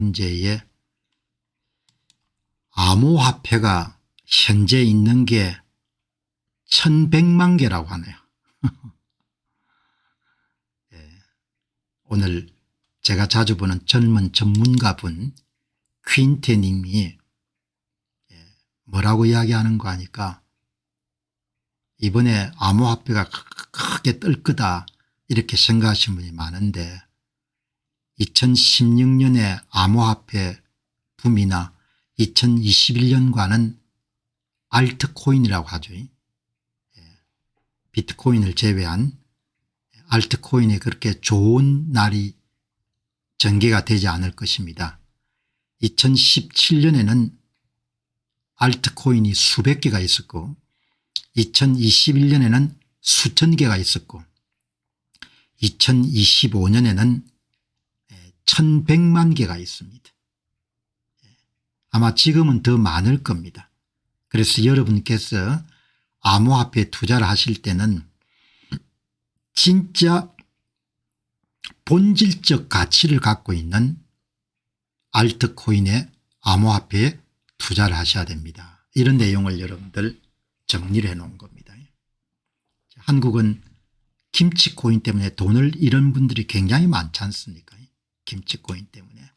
현재의 암호화폐가 현재 있는 게 1100만 개라고 하네요. 예. 오늘 제가 자주 보는 젊은 전문가분 퀸테 님이 뭐라고 이야기하는 거 하니까 이번에 암호화폐가 크게 뜰 거다 이렇게 생각하시는 분이 많은데 2016년에 암호화폐 붐이나 2021년과는 알트코인이라고 하죠. 비트코인을 제외한 알트코인이 그렇게 좋은 날이 전개가 되지 않을 것입니다. 2017년에는 알트코인이 수백 개가 있었고 2021년에는 수천 개가 있었고 2025년에는 1100만 개가 있습니다. 아마 지금은 더 많을 겁니다. 그래서 여러분께서 암호화폐에 투자를 하실 때는 진짜 본질적 가치를 갖고 있는 알트코인의 암호화폐에 투자를 하셔야 됩니다. 이런 내용을 여러분들 정리를 해 놓은 겁니다. 한국은 김치코인 때문에 돈을 잃은 분들이 굉장히 많지 않습니까? 김치코인 때문에.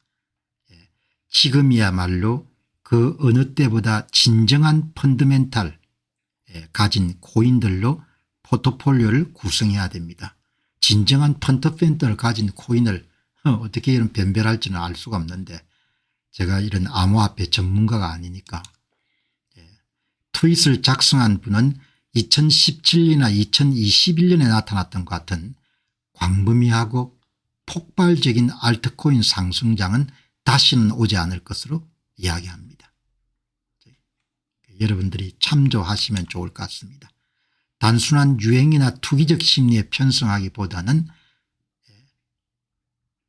지금이야말로 그 어느 때보다 진정한 펀더멘탈 가진 코인들로 포트폴리오를 구성해야 됩니다. 진정한 펀더멘탈을 가진 코인을 어떻게 이런 변별할지는 알 수가 없는데 제가 이런 암호화폐 전문가가 아니니까. 트윗을 작성한 분은 2017년이나 2021년에 나타났던 것 같은 광범위하고 폭발적인 알트코인 상승장은 다시는 오지 않을 것으로 이야기합니다. 여러분들이 참조하시면 좋을 것 같습니다. 단순한 유행이나 투기적 심리에 편승하기보다는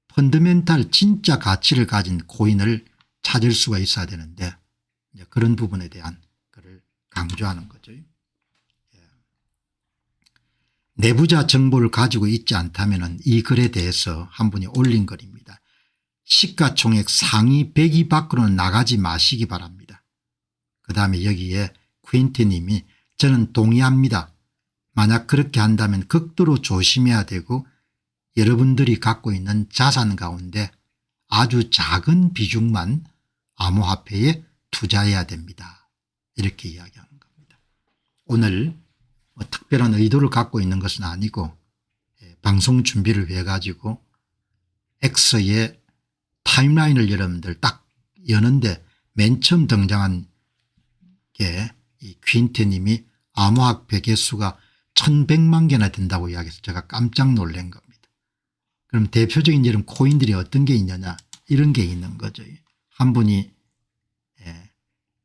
펀더멘탈 진짜 가치를 가진 코인을 찾을 수가 있어야 되는데 그런 부분에 대한 것을 강조하는 거죠. 내부자 정보를 가지고 있지 않다면 이 글에 대해서 한 분이 올린 글입니다. 시가총액 상위 100위 밖으로는 나가지 마시기 바랍니다. 그다음에 여기에 퀸테 님이 저는 동의합니다. 만약 그렇게 한다면 극도로 조심해야 되고 여러분들이 갖고 있는 자산 가운데 아주 작은 비중만 암호화폐에 투자해야 됩니다. 이렇게 이야기하는 겁니다. 오늘 특별한 의도를 갖고 있는 것은 아니고 방송 준비를 해 가지고 X의 타임라인을 여러분들 딱 여는데 맨 처음 등장한 게 이 퀸테 님이 암호화폐 개수가 1100만 개나 된다고 이야기해서 제가 깜짝 놀란 겁니다. 그럼 대표적인 이런 코인들이 어떤 게 있느냐 이런 게 있는 거죠. 한 분이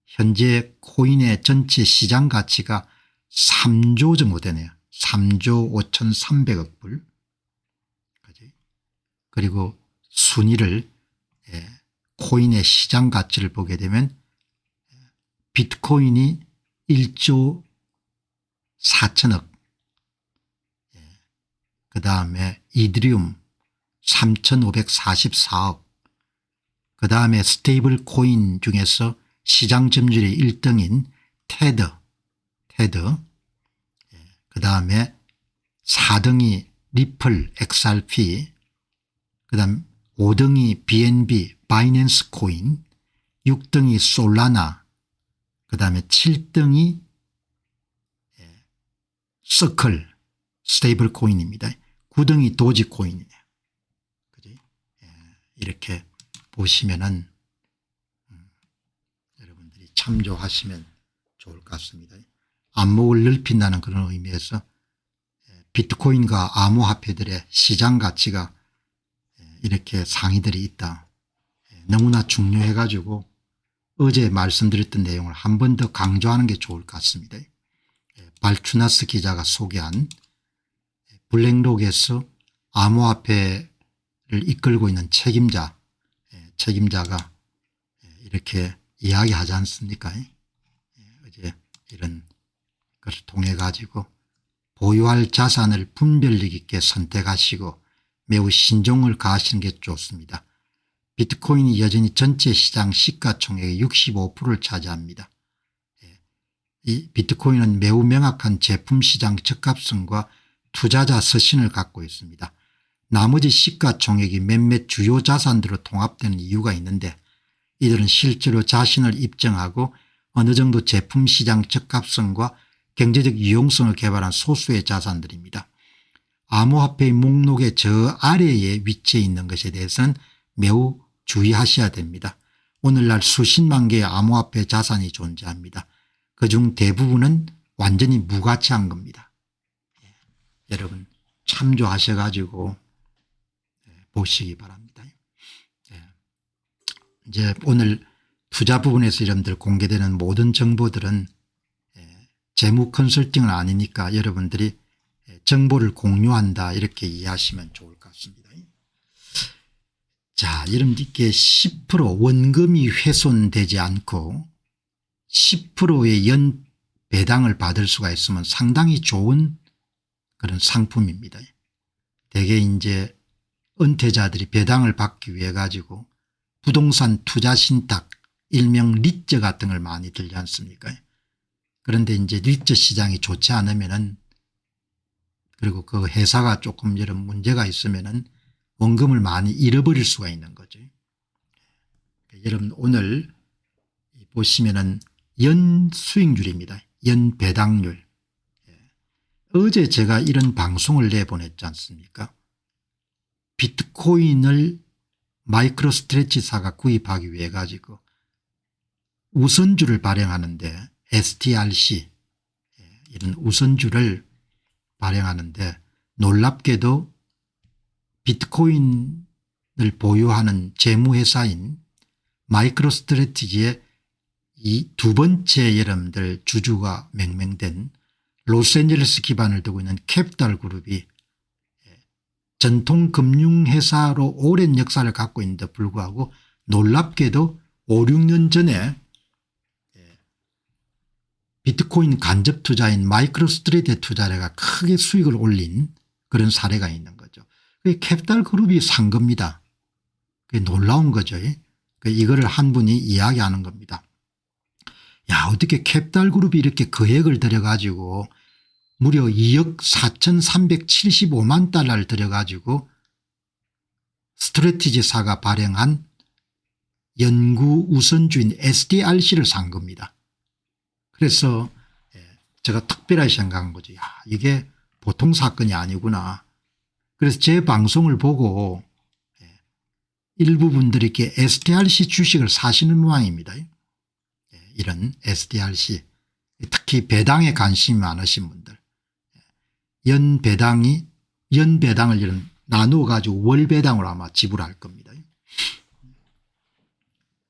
현재 코인의 전체 시장 가치가 3조 정도 되네요. 3조 5300억 불. 그리고 순위를 코인의 시장 가치를 보게 되면 비트코인이 1조 4천억, 그다음에 이더리움 3544억, 그다음에 스테이블 코인 중에서 시장 점유율이 1등인 테드, 그다음에 4등이 리플 XRP, 그다음 5등이 BNB 바이낸스 코인, 6등이 솔라나, 그다음에 7등이 서클 스테이블 코인입니다. 9등이 도지 코인이네요. 이렇게 보시면은 여러분들이 참조하시면 좋을 것 같습니다. 안목을 넓힌다는 그런 의미에서 비트코인과 암호화폐들의 시장 가치가 이렇게 상위들이 있다. 너무나 중요해 가지고 어제 말씀드렸던 내용을 한 번 더 강조하는 게 좋을 것 같습니다. 발추나스 기자가 소개한 블랙록에서 암호화폐를 이끌고 있는 책임자가 이렇게 이야기하지 않습니까? 어제 이런 것을 통해 가지고 보유할 자산을 분별력 있게 선택하시고 매우 신중을 가하시는 게 좋습니다. 비트코인이 여전히 전체 시장 시가총액의 65%를 차지합니다. 이 비트코인은 매우 명확한 제품 시장 적합성과 투자자 서신을 갖고 있습니다. 나머지 시가총액이 몇몇 주요 자산들로 통합되는 이유가 있는데 이들은 실제로 자신을 입증하고 어느 정도 제품 시장 적합성과 경제적 유용성을 개발한 소수의 자산들입니다. 암호화폐의 목록의 저 아래에 위치해 있는 것에 대해서는 매우 주의하셔야 됩니다. 오늘날 수십만 개의 암호화폐 자산이 존재합니다. 그중 대부분은 완전히 무가치한 겁니다. 여러분 참조하셔 가지고 보시기 바랍니다. 이제 오늘 투자 부분에서 여러분들 공개되는 모든 정보들은 재무 컨설팅은 아니니까 여러분들이 정보를 공유한다 이렇게 이해하시면 좋을 것 같습니다. 자, 여러분들께 10% 원금이 훼손되지 않고 10%의 연 배당을 받을 수가 있으면 상당히 좋은 그런 상품입니다. 대개 이제 은퇴자들이 배당을 받기 위해 가지고 부동산 투자 신탁 일명 리츠 같은 걸 많이 들지 않습니까? 그런데 이제 리츠 시장이 좋지 않으면은 그리고 그 회사가 조금 이런 문제가 있으면은 원금을 많이 잃어버릴 수가 있는 거죠. 여러분 오늘 보시면은 연 수익률입니다. 연 배당률. 어제 제가 이런 방송을 내보냈지 않습니까? 비트코인을 마이크로 스트레치사가 구입하기 위해 가지고 우선주를 발행하는데 STRC 이런 우선주를 발행하는데 놀랍게도 비트코인을 보유하는 재무회사인 마이크로 스트래티지의 이 두 번째 여러분들 주주가 명명된 로스앤젤레스 기반을 두고 있는 캐피탈 그룹이 전통 금융회사로 오랜 역사를 갖고 있는데 불구하고 놀랍게도 5, 6년 전에 비트코인 간접 투자인 마이크로 스트레이트에 투자를 크게 수익을 올린 그런 사례가 있는 거죠. 캐피탈 그룹이 산 겁니다. 그게 놀라운 거죠. 이거를 한 분이 이야기하는 겁니다. 야, 어떻게 캐피탈 그룹이 이렇게 거액을 들여가지고 무려 2억 4,375만 달러를 들여가지고 스트래티지사가 발행한 연구 우선주인 STRC를 산 겁니다. 그래서 제가 특별하게 생각한 거죠. 야, 이게 보통 사건이 아니구나. 그래서 제 방송을 보고 일부 분들이 이렇게 STRC 주식을 사시는 모양입니다. 이런 STRC 특히 배당에 관심이 많으신 분들 연배당을 이런 나누어 가지고 월배당으로 아마 지불할 겁니다.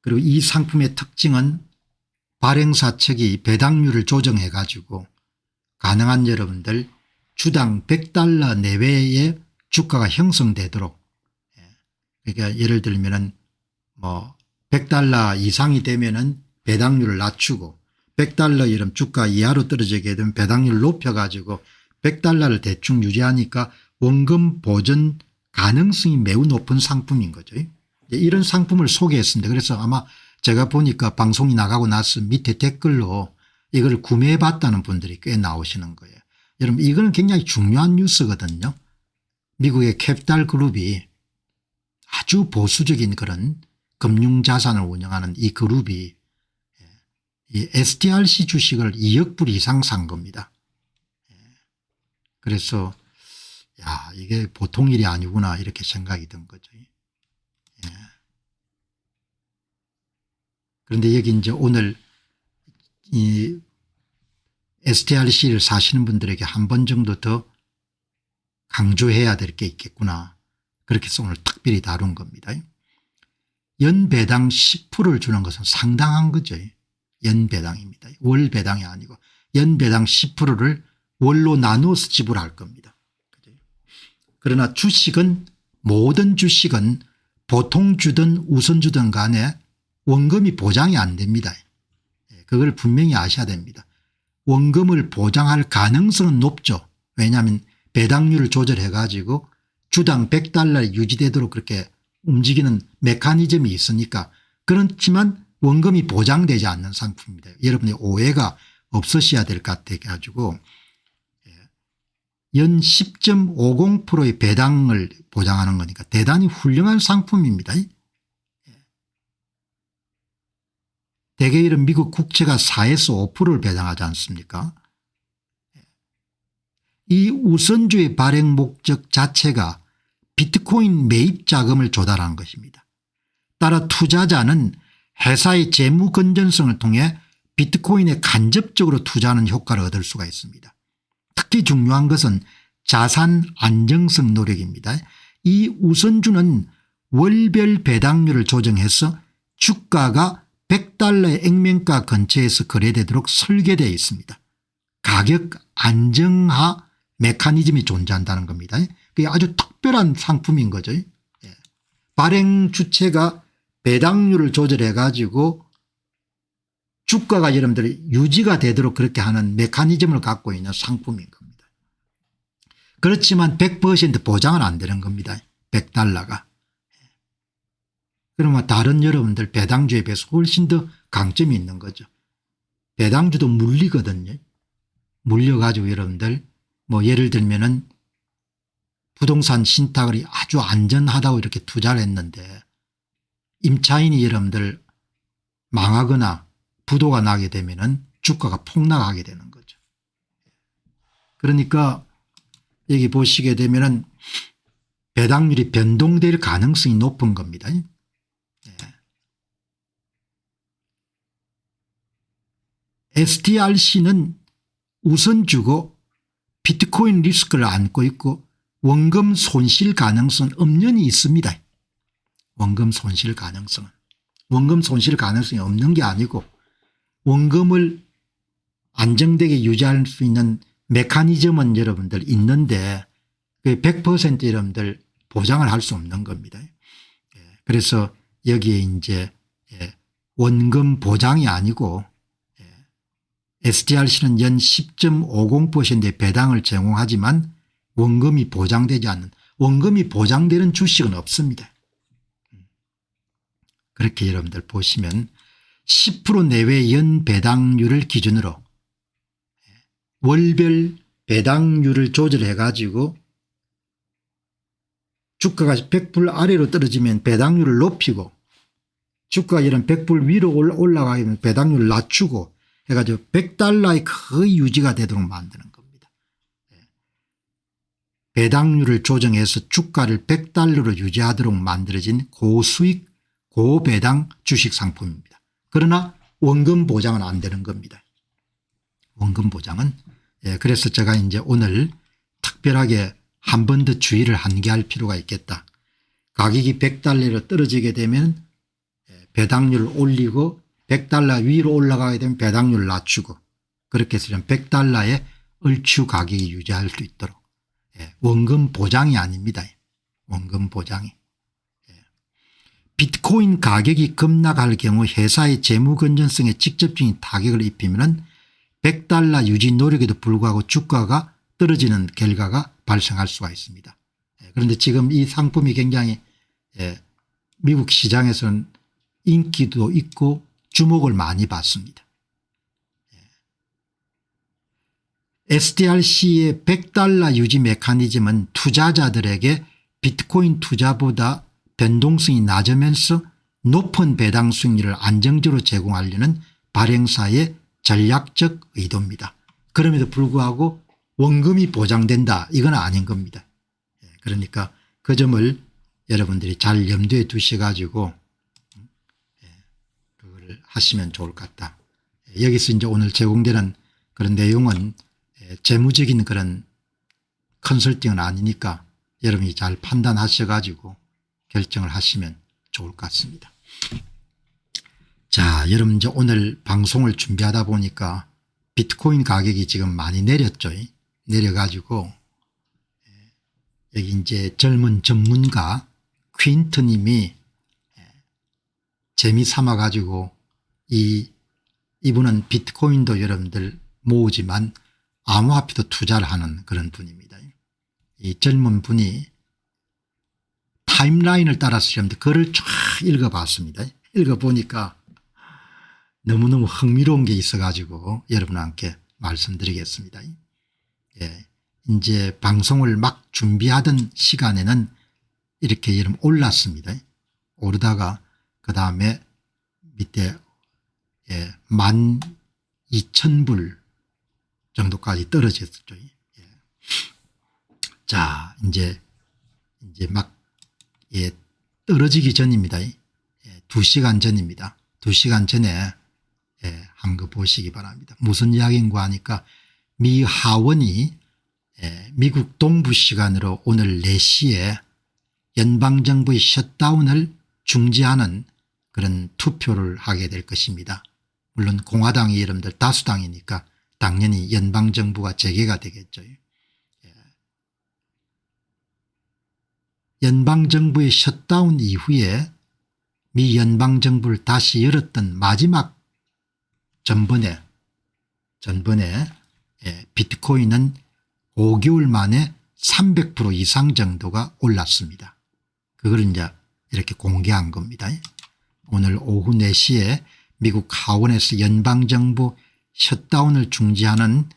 그리고 이 상품의 특징은 발행사 측이 배당률을 조정해 가지고 가능한 여러분들 주당 100달러 내외의 주가가 형성되도록 그러니까 예를 들면은 뭐 100달러 이상이 되면은 배당률을 낮추고 100달러 이런 주가 이하로 떨어지게 되면 배당률을 높여 가지고 100달러를 대충 유지하니까 원금 보전 가능성이 매우 높은 상품인 거죠. 이런 상품을 소개했습니다. 그래서 아마 제가 보니까 방송이 나가고 나서 밑에 댓글로 이걸 구매해 봤다는 분들이 꽤 나오시는 거예요. 여러분 이거는 굉장히 중요한 뉴스거든요. 미국의 캐피탈 그룹이 아주 보수적인 그런 금융자산을 운영하는 이 그룹이 이 STRC 주식을 2억 불 이상 산 겁니다. 그래서 야, 이게 보통 일이 아니구나 이렇게 생각이 든 거죠. 그런데 여기 이제 오늘 이 STRC를 사시는 분들에게 한 번 정도 더 강조해야 될 게 있겠구나. 그렇게 해서 오늘 특별히 다룬 겁니다. 연배당 10%를 주는 것은 상당한 거죠. 연배당입니다. 월배당이 아니고 연배당 10%를 월로 나누어서 지불할 겁니다. 그러나 주식은 모든 주식은 보통 주든 우선 주든 간에 원금이 보장이 안 됩니다. 그걸 분명히 아셔야 됩니다. 원금을 보장할 가능성은 높죠. 왜냐하면 배당률을 조절해 가지고 주당 100달러 유지되도록 그렇게 움직이는 메커니즘이 있으니까. 그렇지만 원금이 보장되지 않는 상품입니다. 여러분의 오해가 없으셔야 될 것 같아 가지고 연 10.50%의 배당을 보장하는 거니까 대단히 훌륭한 상품입니다. 대개 이런 미국 국채가 4에서 5%를 배당하지 않습니까? 이 우선주의 발행 목적 자체가 비트코인 매입 자금을 조달하는 것입니다. 따라 투자자는 회사의 재무 건전성을 통해 비트코인에 간접적으로 투자하는 효과를 얻을 수가 있습니다. 특히 중요한 것은 자산 안정성 노력입니다. 이 우선주는 월별 배당률을 조정해서 주가가 $100의 액면가 근처에서 거래되도록 설계되어 있습니다. 가격 안정화 메커니즘이 존재한다는 겁니다. 그게 아주 특별한 상품인 거죠. 발행 주체가 배당률을 조절해 가지고 주가가 여러분들이 유지가 되도록 그렇게 하는 메커니즘을 갖고 있는 상품인 겁니다. 그렇지만 100% 보장은 안 되는 겁니다. $100가. 그러면 다른 여러분들 배당주에 비해서 훨씬 더 강점이 있는 거죠. 배당주도 물리거든요. 물려가지고 여러분들 뭐 예를 들면은 부동산 신탁을 아주 안전하다고 이렇게 투자를 했는데 임차인이 여러분들 망하거나 부도가 나게 되면은 주가가 폭락하게 되는 거죠. 그러니까 여기 보시게 되면은 배당률이 변동될 가능성이 높은 겁니다. STRC는 우선주고 비트코인 리스크를 안고 있고 원금 손실 가능성은 엄연히 있습니다. 원금 손실 가능성은. 원금 손실 가능성이 없는 게 아니고 원금을 안정되게 유지할 수 있는 메커니즘은 여러분들 있는데 100% 여러분들 보장을 할 수 없는 겁니다. 그래서 여기에 이제 원금 보장이 아니고 STRC는 연 10.50%의 배당을 제공하지만 원금이 보장되지 않는 원금이 보장되는 주식은 없습니다. 그렇게 여러분들 보시면 10% 내외 연 배당률을 기준으로 월별 배당률을 조절해 가지고 주가가 100불 아래로 떨어지면 배당률을 높이고 주가가 이런 100불 위로 올라가면 배당률을 낮추고 해가지고 $100의 거의 유지가 되도록 만드는 겁니다. 배당률을 조정해서 주가를 $100로 유지하도록 만들어진 고수익 고배당 주식 상품입니다. 그러나 원금 보장은 안 되는 겁니다. 원금 보장은. 그래서 제가 이제 오늘 특별하게 한 번 더 주의를 한계할 필요가 있겠다. 가격이 $100로 떨어지게 되면 배당률을 올리고 $100 위로 올라가게 되면 배당률을 낮추고 그렇게 해서 $100의 얼추 가격이 유지할 수 있도록. 원금 보장이 아닙니다. 원금 보장이. 비트코인 가격이 급락할 경우 회사의 재무 건전성에 직접적인 타격을 입히면 $100 유지 노력에도 불구하고 주가가 떨어지는 결과가 발생할 수가 있습니다. 그런데 지금 이 상품이 굉장히 미국 시장에서는 인기도 있고 주목을 많이 받습니다. STRC의 $100 유지 메커니즘은 투자자들에게 비트코인 투자보다 변동성이 낮으면서 높은 배당 수익률을 안정적으로 제공하려는 발행사의 전략적 의도입니다. 그럼에도 불구하고 원금이 보장된다 이건 아닌 겁니다. 그러니까 그 점을 여러분들이 잘 염두에 두셔 가지고 그걸 하시면 좋을 것 같다. 여기서 이제 오늘 제공되는 그런 내용은 재무적인 그런 컨설팅은 아니니까 여러분이 잘 판단하셔 가지고 결정을 하시면 좋을 것 같습니다. 자, 여러분 이제 오늘 방송을 준비하다 보니까 비트코인 가격이 지금 많이 내렸죠. 내려가지고 여기 이제 젊은 전문가 퀸트 님이 재미삼아 가지고 이분은 비트코인도 여러분들 모으지만 암호화폐도 투자를 하는 그런 분입니다. 이 젊은 분이 타임라인을 따라서 여러분들 글을 쫙 읽어봤습니다. 읽어보니까 너무너무 흥미로운 게 있어가지고 여러분께 말씀드리겠습니다. 예, 이제 방송을 막 준비하던 시간에는 이렇게 여러분 올랐습니다. 오르다가 그 다음에 밑에 12,000불 정도까지 떨어졌죠. 예. 자, 이제 막 떨어지기 전입니다. 2시간 전입니다. 2시간 전에 한거 보시기 바랍니다. 무슨 이야기인가 하니까 미 하원이 미국 동부 시간으로 오늘 4시에 연방정부의 셧다운을 중지하는 그런 투표를 하게 될 것입니다. 물론 공화당이 여러분들 다수당이니까 당연히 연방정부가 재개가 되겠죠. 연방정부의 셧다운 이후에 미 연방정부를 다시 열었던 마지막 전번에 비트코인은 5개월 만에 300% 이상 정도가 올랐습니다. 그걸 이제 이렇게 공개한 겁니다. 오늘 오후 4시에 미국 하원에서 연방정부 셧다운을 중지하는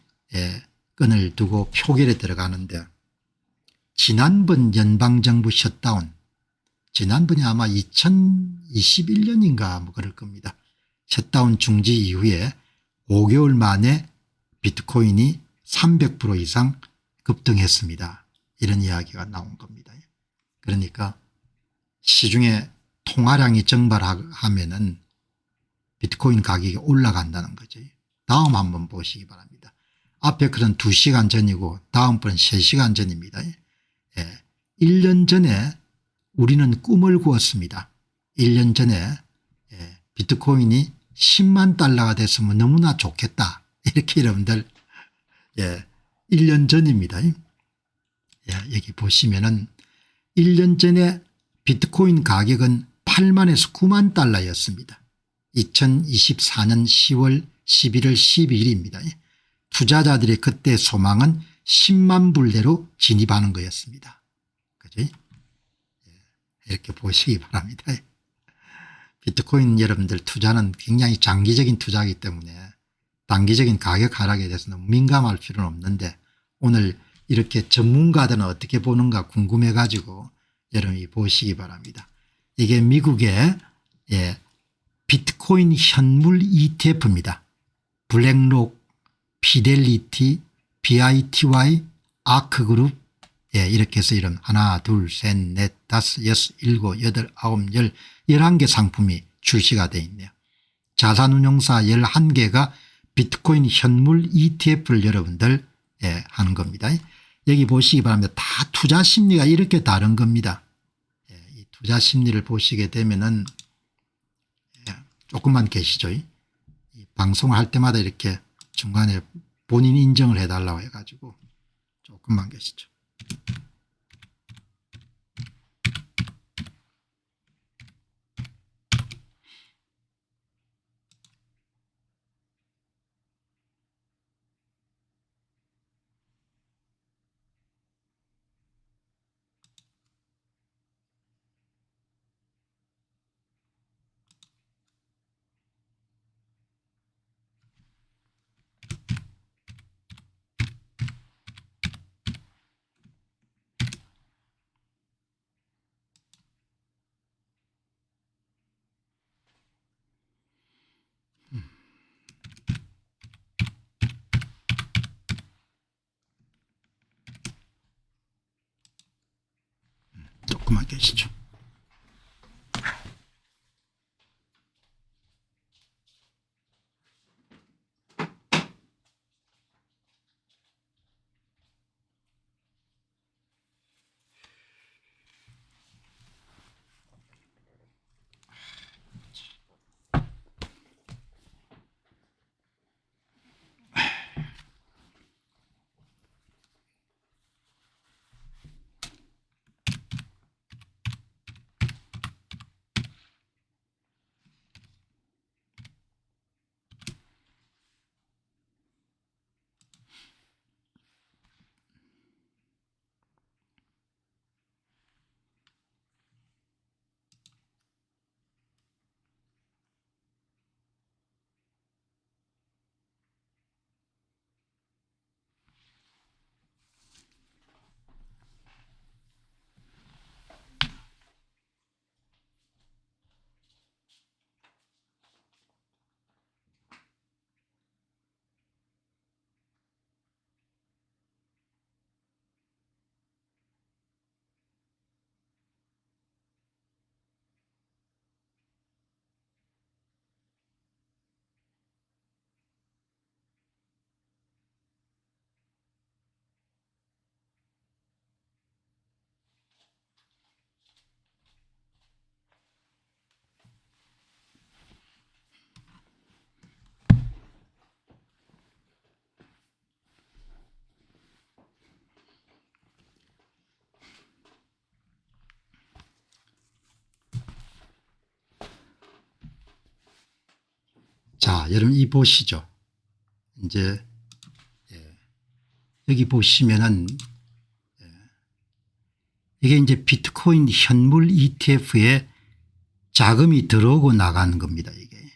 건을 두고 표결에 들어가는데, 지난번 연방정부 셧다운, 지난번이 아마 2021년인가 뭐 그럴 겁니다. 셧다운 중지 이후에 5개월 만에 비트코인이 300% 이상 급등했습니다. 이런 이야기가 나온 겁니다. 그러니까 시중에 통화량이 증발하면은 비트코인 가격이 올라간다는 거죠. 다음 한번 보시기 바랍니다. 앞에 그런 2시간 전이고 다음번은 3시간 전입니다. 1년 전에 우리는 꿈을 꾸었습니다. 1년 전에 비트코인이 10만 달러가 됐으면 너무나 좋겠다. 이렇게 여러분들 1년 전입니다. 여기 보시면은 1년 전에 비트코인 가격은 8만에서 9만 달러였습니다. 2024년 10월 11월 12일입니다. 투자자들의 그때 소망은 10만 불대로 진입하는 거였습니다. 그죠? 이렇게 보시기 바랍니다. 비트코인 여러분들 투자는 굉장히 장기적인 투자이기 때문에 단기적인 가격 하락에 대해서 너무 민감할 필요는 없는데, 오늘 이렇게 전문가들은 어떻게 보는가 궁금해 가지고 여러분이 보시기 바랍니다. 이게 미국의 비트코인 현물 ETF입니다. 블랙록, 피델리티, BITY, 아크그룹, 이렇게 해서 이런 하나 둘 셋 넷 다섯 여섯 일곱 여덟 아홉 열 11개 상품이 출시가 되어 있네요. 자산운용사 11개가 비트코인 현물 ETF를 여러분들 하는 겁니다. 여기 보시기 바랍니다. 다 투자 심리가 이렇게 다른 겁니다. 이 투자 심리를 보시게 되면은 조금만 계시죠. 이 방송을 할 때마다 이렇게 중간에 본인 인정을 해달라고 해가지고 조금만 계시죠. 조금만 계시죠. 자, 여러분 이 보시죠. 이제 여기 보시면은 이게 이제 비트코인 현물 ETF에 자금이 들어오고 나가는 겁니다. 이게.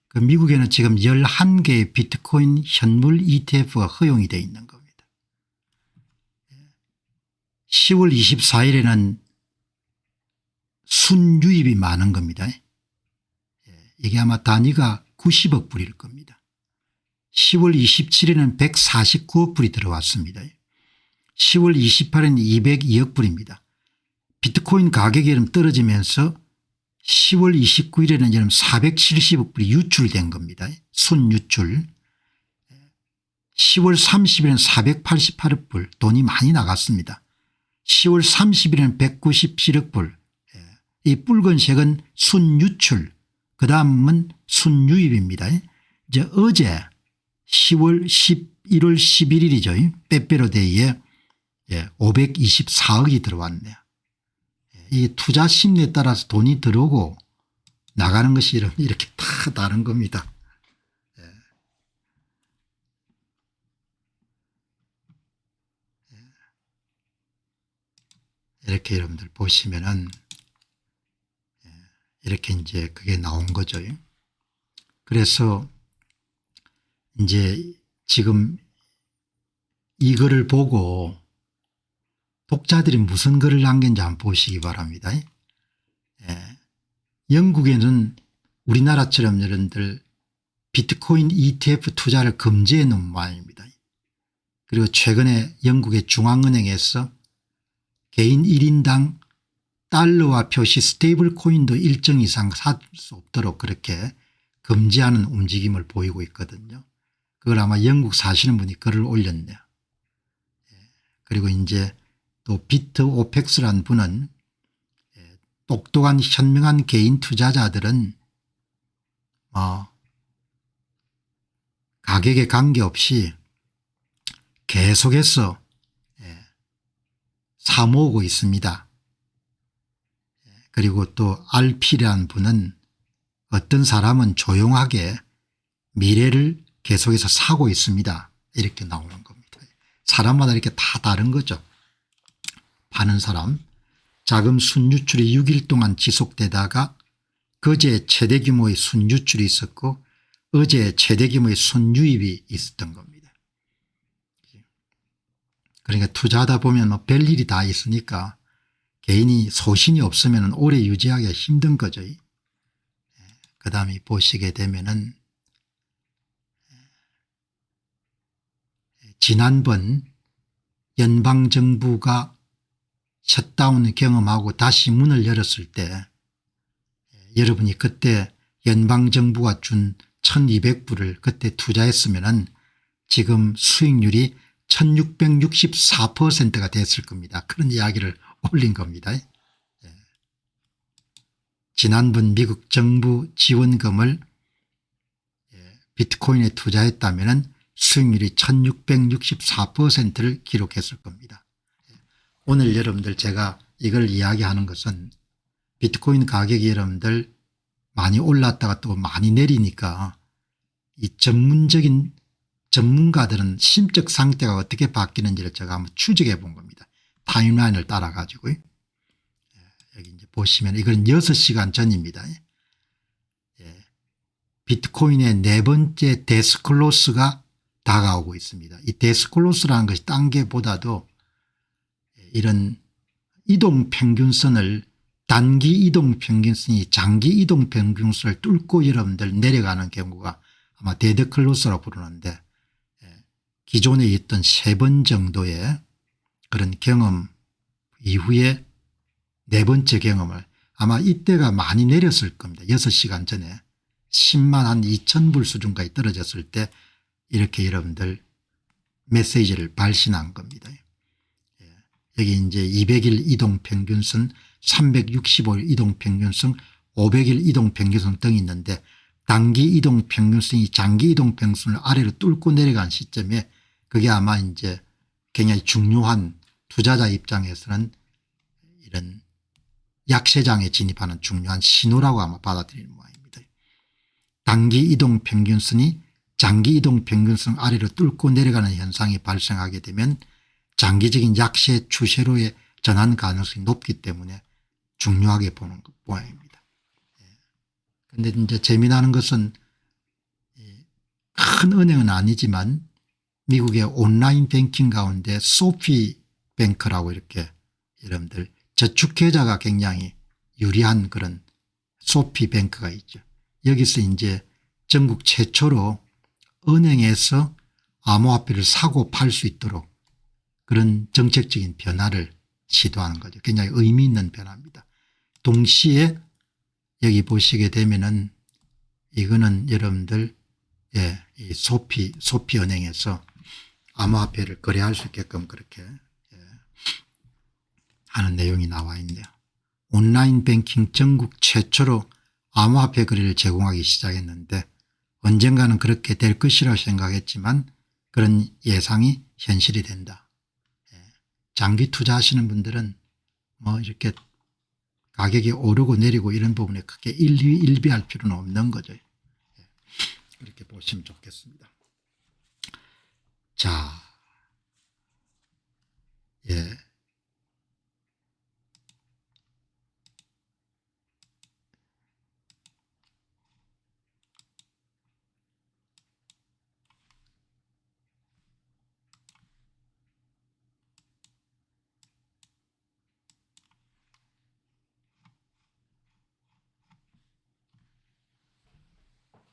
그 미국에는 지금 11개의 비트코인 현물 ETF가 허용이 되어 있는 겁니다. 10월 24일에는 순유입이 많은 겁니다. 이게 아마 단위가 90억 불일 겁니다. 10월 27일에는 149억 불이 들어왔습니다. 10월 28일에는 202억 불입니다. 비트코인 가격이 떨어지면서 10월 29일에는 470억 불이 유출된 겁니다. 순유출. 10월 30일에는 488억 불 돈이 많이 나갔습니다. 10월 30일에는 197억 불. 이 붉은색은 순유출, 그 다음은 순유입입니다. 이제 어제 1월 11일이죠. 빼빼로데이에 524억이 들어왔네요. 이 투자 심리에 따라서 돈이 들어오고 나가는 것이 이렇게 다 다른 겁니다. 이렇게 여러분들 보시면은 이렇게 이제 그게 나온 거죠. 그래서 이제 지금 이거를 보고 독자들이 무슨 글을 남긴지 한번 보시기 바랍니다. 영국에는 우리나라처럼 여러분들 비트코인 ETF 투자를 금지해 놓은 모양입니다. 그리고 최근에 영국의 중앙은행에서 개인 1인당 달러와 표시 스테이블 코인도 일정 이상 살 수 없도록 그렇게 금지하는 움직임을 보이고 있거든요. 그걸 아마 영국 사시는 분이 글을 올렸네요. 그리고 이제 또 비트 오펙스라는 분은 똑똑한 현명한 개인 투자자들은 가격에 관계없이 계속해서 사 모으고 있습니다. 그리고 또 RP라는 분은 어떤 사람은 조용하게 미래를 계속해서 사고 있습니다. 이렇게 나오는 겁니다. 사람마다 이렇게 다 다른 거죠. 파는 사람. 자금 순유출이 6일 동안 지속되다가 그제 최대 규모의 순유출이 있었고 어제 최대 규모의 순유입이 있었던 겁니다. 그러니까 투자하다 보면 뭐 별일이 다 있으니까 개인이 소신이 없으면 오래 유지하기가 힘든 거죠. 그다음에 보시게 되면은 지난번 연방정부가 셧다운을 경험하고 다시 문을 열었을 때 여러분이 그때 연방정부가 준 1200불을 그때 투자했으면은 지금 수익률이 1664%가 됐을 겁니다. 그런 이야기를 올린 겁니다. 지난번 미국 정부 지원금을 비트코인에 투자했다면 수익률이 1664%를 기록했을 겁니다. 오늘 여러분들 제가 이걸 이야기하는 것은 비트코인 가격이 여러분들 많이 올랐다가 또 많이 내리니까 이 전문가들은 심적 상태가 어떻게 바뀌는지를 제가 한번 추적해 본 겁니다. 타임라인을 따라 가지고. 여기 이제 보시면 이건 6시간 전입니다. 비트코인의 네 번째 데스클로스가 다가오고 있습니다. 이 데스클로스라는 것이 딴 게보다도 이런 이동평균선을 단기 이동평균선이 장기 이동평균선을 뚫고 여러분들 내려가는 경우가 아마 데드클로스라고 부르는데 기존에 있던 3번 정도의 그런 경험 이후에 네 번째 경험을 아마 이때가 많이 내렸을 겁니다. 6시간 전에 10만 한 2,000불 수준까지 떨어졌을 때 이렇게 여러분들 메시지를 발신한 겁니다. 여기 이제 200일 이동평균선 365일 이동평균선 500일 이동평균선 등이 있는데 단기 이동평균선이 장기 이동평균선을 아래로 뚫고 내려간 시점에 그게 아마 이제 굉장히 중요한 투자자 입장에서는 이런 약세장에 진입하는 중요한 신호라고 아마 받아들이는 모양입니다. 단기 이동 평균선이 장기 이동 평균선 아래로 뚫고 내려가는 현상이 발생하게 되면 장기적인 약세 추세로의 전환 가능성이 높기 때문에 중요하게 보는 모양입니다. 그런데 이제 재미나는 것은 큰 은행은 아니지만 미국의 온라인 뱅킹 가운데 소피 뱅크라고 이렇게 여러분들 저축계좌가 굉장히 유리한 그런 소피 뱅크가 있죠. 여기서 이제 전국 최초로 은행에서 암호화폐를 사고 팔 수 있도록 그런 정책적인 변화를 시도하는 거죠. 굉장히 의미 있는 변화입니다. 동시에 여기 보시게 되면은 이거는 여러분들 이 소피 은행에서 암호화폐를 거래할 수 있게끔 그렇게 하는 내용이 나와 있네요. 온라인 뱅킹 전국 최초로 암호화폐 거래를 제공하기 시작했는데 언젠가는 그렇게 될 것이라고 생각했지만 그런 예상이 현실이 된다. 장기 투자하시는 분들은 뭐 이렇게 가격이 오르고 내리고 이런 부분에 크게 일비할 필요는 없는 거죠. 그렇게 보시면 좋겠습니다. 자,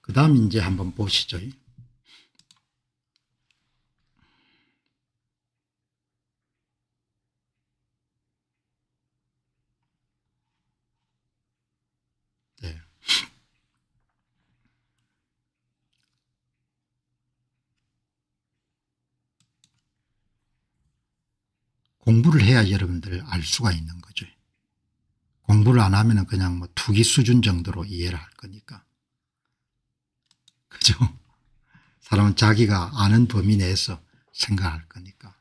그 다음 이제 한번 보시죠. 네. 공부를 해야 여러분들 알 수가 있는 거죠. 공부를 안 하면 그냥 뭐 투기 수준 정도로 이해를 할 거니까. 그죠? 사람은 자기가 아는 범위 내에서 생각할 거니까.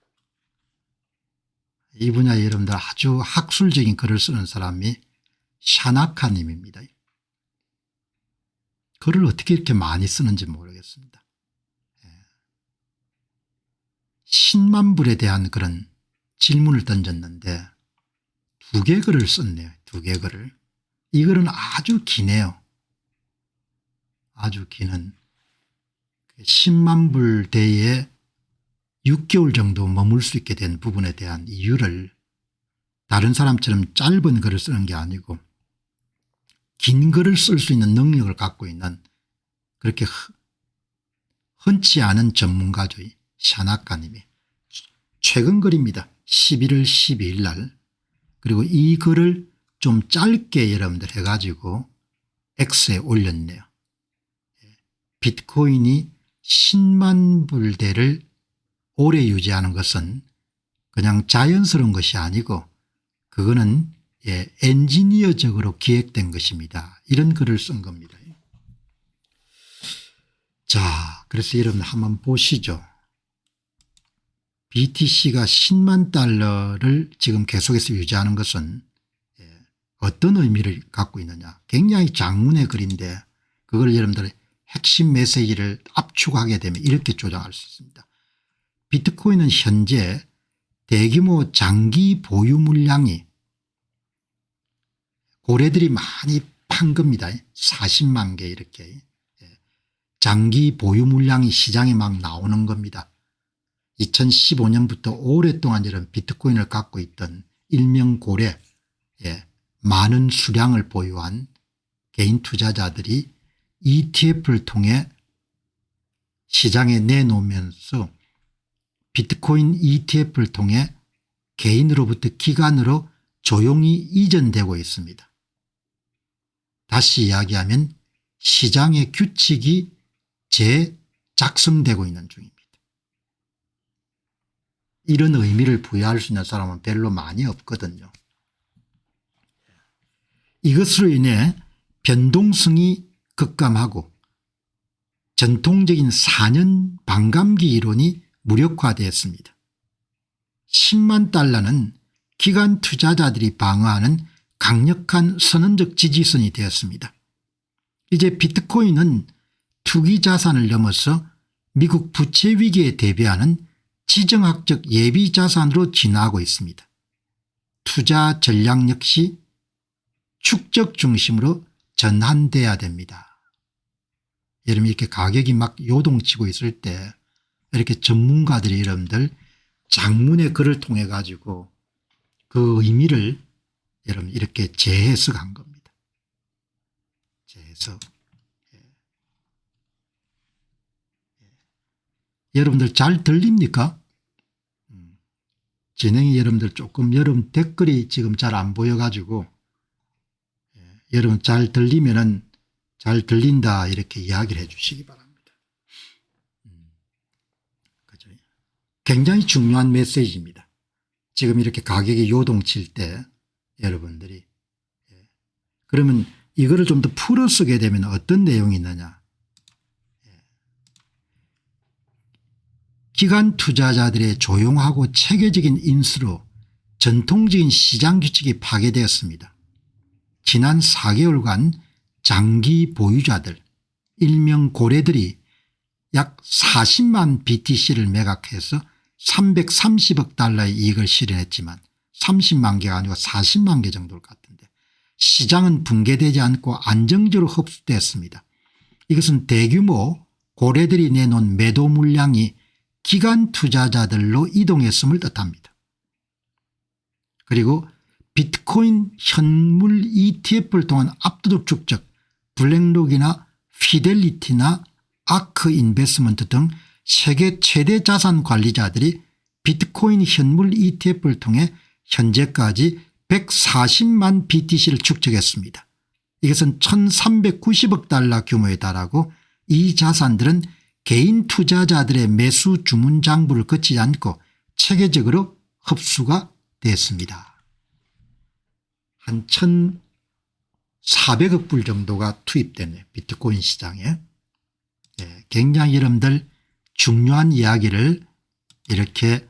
이 분야에 여러분들 아주 학술적인 글을 쓰는 사람이 샤나카님입니다. 글을 어떻게 이렇게 많이 쓰는지 모르겠습니다. 신만불에 대한 그런 질문을 던졌는데 2개 글을 썼네요. 2개 글을. 이 글은 아주 기네요. 아주 기는 10만불대에 6개월 정도 머물 수 있게 된 부분에 대한 이유를 다른 사람처럼 짧은 글을 쓰는 게 아니고 긴 글을 쓸 수 있는 능력을 갖고 있는 그렇게 흔치 않은 전문가죠. 샤나카님이. 최근 글입니다. 11월 12일 날. 그리고 이 글을 좀 짧게 여러분들 해가지고 X에 올렸네요. 비트코인이 10만 불대를 오래 유지하는 것은 그냥 자연스러운 것이 아니고 그거는 엔지니어적으로 기획된 것입니다. 이런 글을 쓴 겁니다. 자, 그래서 여러분 한번 보시죠. BTC가 10만 달러를 지금 계속해서 유지하는 것은 어떤 의미를 갖고 있느냐. 굉장히 장문의 글인데 그걸 여러분들 핵심 메시지를 압축하게 되면 이렇게 조정할 수 있습니다. 비트코인은 현재 대규모 장기 보유 물량이 고래들이 많이 판 겁니다. 40만 개 이렇게 장기 보유 물량이 시장에 막 나오는 겁니다. 2015년부터 오랫동안 이런 비트코인을 갖고 있던 일명 고래 많은 수량을 보유한 개인 투자자들이 ETF를 통해 시장에 내놓으면서 비트코인 ETF를 통해 개인으로부터 기관으로 조용히 이전되고 있습니다. 다시 이야기하면 시장의 규칙이 재작성되고 있는 중입니다. 이런 의미를 부여할 수 있는 사람은 별로 많이 없거든요. 이것으로 인해 변동성이 급감하고 전통적인 4년 반감기 이론이 무력화되었습니다. 10만 달러는 기관 투자자들이 방어하는 강력한 선언적 지지선이 되었습니다. 이제 비트코인은 투기 자산을 넘어서 미국 부채 위기에 대비하는 지정학적 예비 자산으로 진화하고 있습니다. 투자 전략 역시 축적 중심으로 전환돼야 됩니다. 여러분 이렇게 가격이 막 요동치고 있을 때 이렇게 전문가들이 여러분들 장문의 글을 통해 가지고 그 의미를 여러분 이렇게 재해석한 겁니다. 재해석. 여러분들 잘 들립니까? 진행이 여러분들 조금 여러분 댓글이 지금 잘 안 보여 가지고 여러분 잘 들리면은 잘 들린다 이렇게 이야기를 해 주시기 바랍니다. 그죠? 굉장히 중요한 메시지입니다. 지금 이렇게 가격이 요동칠 때 여러분들이 그러면 이거를 좀 더 풀어 쓰게 되면 어떤 내용이 있느냐. 기관 투자자들의 조용하고 체계적인 인수로 전통적인 시장 규칙이 파괴되었습니다. 지난 4개월간 장기 보유자들 일명 고래들이 약 40만 BTC를 매각해서 330억 달러의 이익을 실현했지만 30만 개가 아니고 40만 개 정도 같은데 시장은 붕괴되지 않고 안정적으로 흡수됐습니다. 이것은 대규모 고래들이 내놓은 매도 물량이 기관 투자자들로 이동했음을 뜻합니다. 그리고 비트코인 현물 ETF를 통한 압도적 축적 블랙록이나 피델리티나 아크 인베스먼트 등 세계 최대 자산 관리자들이 비트코인 현물 ETF를 통해 현재까지 140만 BTC를 축적했습니다. 이것은 1390억 달러 규모에 달하고 이 자산들은 개인 투자자들의 매수 주문 장부를 거치지 않고 체계적으로 흡수가 됐습니다. 한 1,400억 불 정도가 투입되네요. 비트코인 시장에. 굉장히 여러분들 중요한 이야기를 이렇게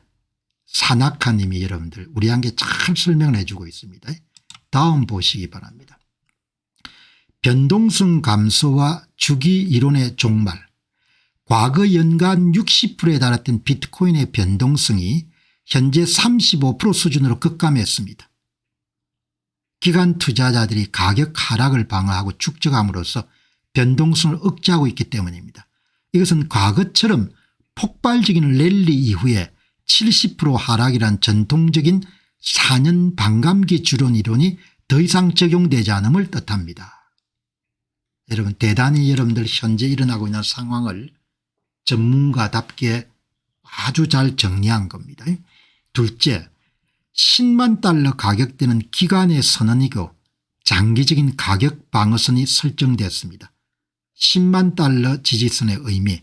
산악한 님이 여러분들 우리에게 잘 설명을 해주고 있습니다. 다음 보시기 바랍니다. 변동성 감소와 주기 이론의 종말. 과거 연간 60%에 달했던 비트코인의 변동성이 현재 35% 수준으로 급감했습니다. 기관 투자자들이 가격 하락을 방어하고 축적함으로써 변동성을 억제하고 있기 때문입니다. 이것은 과거처럼 폭발적인 랠리 이후에 70% 하락이란 전통적인 4년 반감기 주론 이론이 더 이상 적용되지 않음을 뜻합니다. 여러분 대단히 여러분들 현재 일어나고 있는 상황을 전문가답게 아주 잘 정리한 겁니다. 둘째, 10만 달러 가격대는 기관의 선언이고 장기적인 가격 방어선이 설정됐습니다. 10만 달러 지지선의 의미,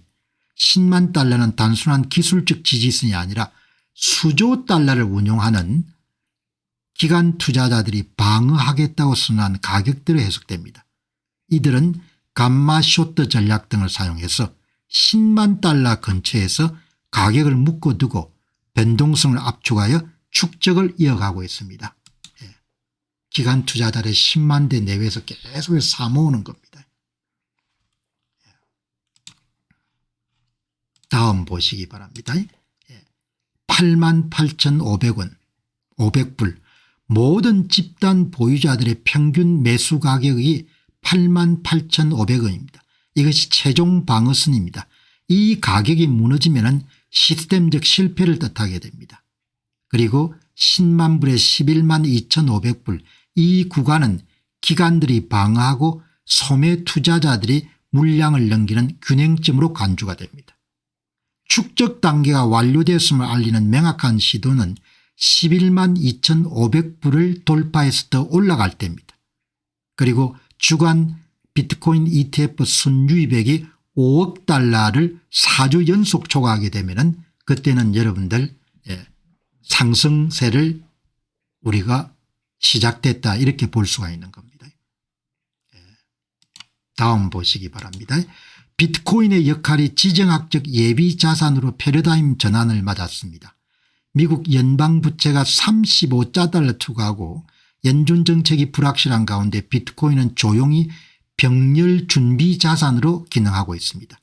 10만 달러는 단순한 기술적 지지선이 아니라 수조 달러를 운용하는 기관 투자자들이 방어하겠다고 선언한 가격대로 해석됩니다. 이들은 감마 쇼트 전략 등을 사용해서 10만 달러 근처에서 가격을 묶어두고 변동성을 압축하여 축적을 이어가고 있습니다. 기관 투자자들의 10만 대 내외에서 계속해서 사모으는 겁니다. 다음 보시기 바랍니다. 88,500원 500불 모든 집단 보유자들의 평균 매수 가격이 88,500원입니다. 이것이 최종 방어선입니다. 이 가격이 무너지면 시스템적 실패를 뜻하게 됩니다. 그리고 10만 불에 11만 2,500불 이 구간은 기관들이 방어하고 소매 투자자들이 물량을 넘기는 균형점으로 간주가 됩니다. 축적 단계가 완료되었음을 알리는 명확한 시도는 11만 2,500불을 돌파해서 더 올라갈 때입니다. 그리고 주간 비트코인 ETF 순유입액이 5억 달러를 4주 연속 초과하게 되면 그때는 여러분들 상승세를 우리가 시작됐다 이렇게 볼 수가 있는 겁니다. 다음 보시기 바랍니다. 비트코인의 역할이 지정학적 예비 자산으로 패러다임 전환을 맞았습니다. 미국 연방부채가 35달러 투과하고 연준 정책이 불확실한 가운데 비트코인은 조용히 병렬 준비 자산으로 기능하고 있습니다.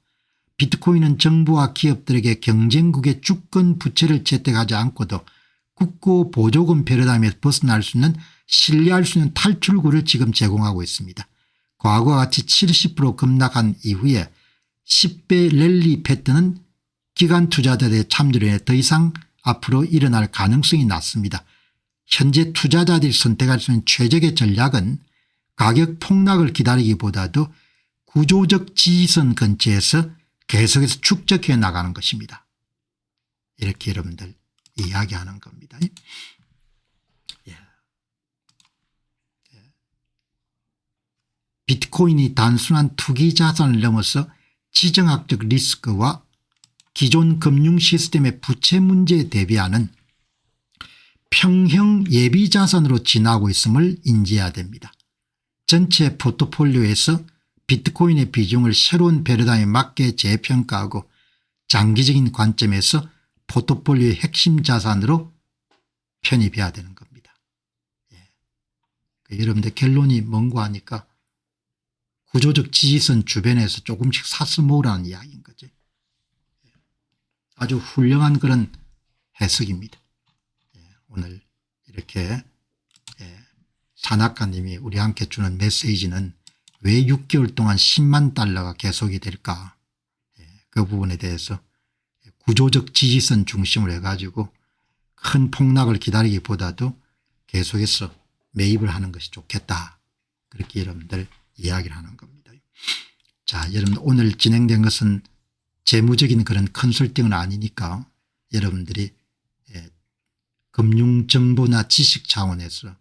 비트코인은 정부와 기업들에게 경쟁국의 주권 부채를 채택하지 않고도 국고 보조금 패러다임에서 벗어날 수 있는 신뢰할 수 있는 탈출구를 지금 제공하고 있습니다. 과거와 같이 70% 급락한 이후에 10배 랠리 패턴은 기관 투자자들의 참여로 인해 더 이상 앞으로 일어날 가능성이 낮습니다. 현재 투자자들이 선택할 수 있는 최적의 전략은 가격 폭락을 기다리기보다도 구조적 지지선 근처에서 계속해서 축적해 나가는 것입니다. 이렇게 여러분들 이야기하는 겁니다. 예. 비트코인이 단순한 투기 자산을 넘어서 지정학적 리스크와 기존 금융 시스템의 부채 문제에 대비하는 평형 예비 자산으로 지나고 있음을 인지해야 됩니다. 전체 포트폴리오에서 비트코인의 비중을 새로운 패러다임에 맞게 재평가하고 장기적인 관점에서 포트폴리오의 핵심 자산으로 편입해야 되는 겁니다. 예. 여러분들 결론이 뭔가 하니까 구조적 지지선 주변에서 조금씩 사서 모으라는 이야기인 거죠. 아주 훌륭한 그런 해석입니다. 오늘 이렇게 산악가님이 우리 함께 주는 메시지는 왜 6개월 동안 10만 달러가 계속이 될까, 그 부분에 대해서 구조적 지지선 중심으로 해가지고 큰 폭락을 기다리기보다도 계속해서 매입을 하는 것이 좋겠다, 그렇게 여러분들 이야기를 하는 겁니다. 자, 여러분 오늘 진행된 것은 재무적인 그런 컨설팅은 아니니까 여러분들이 금융정보나 지식 차원에서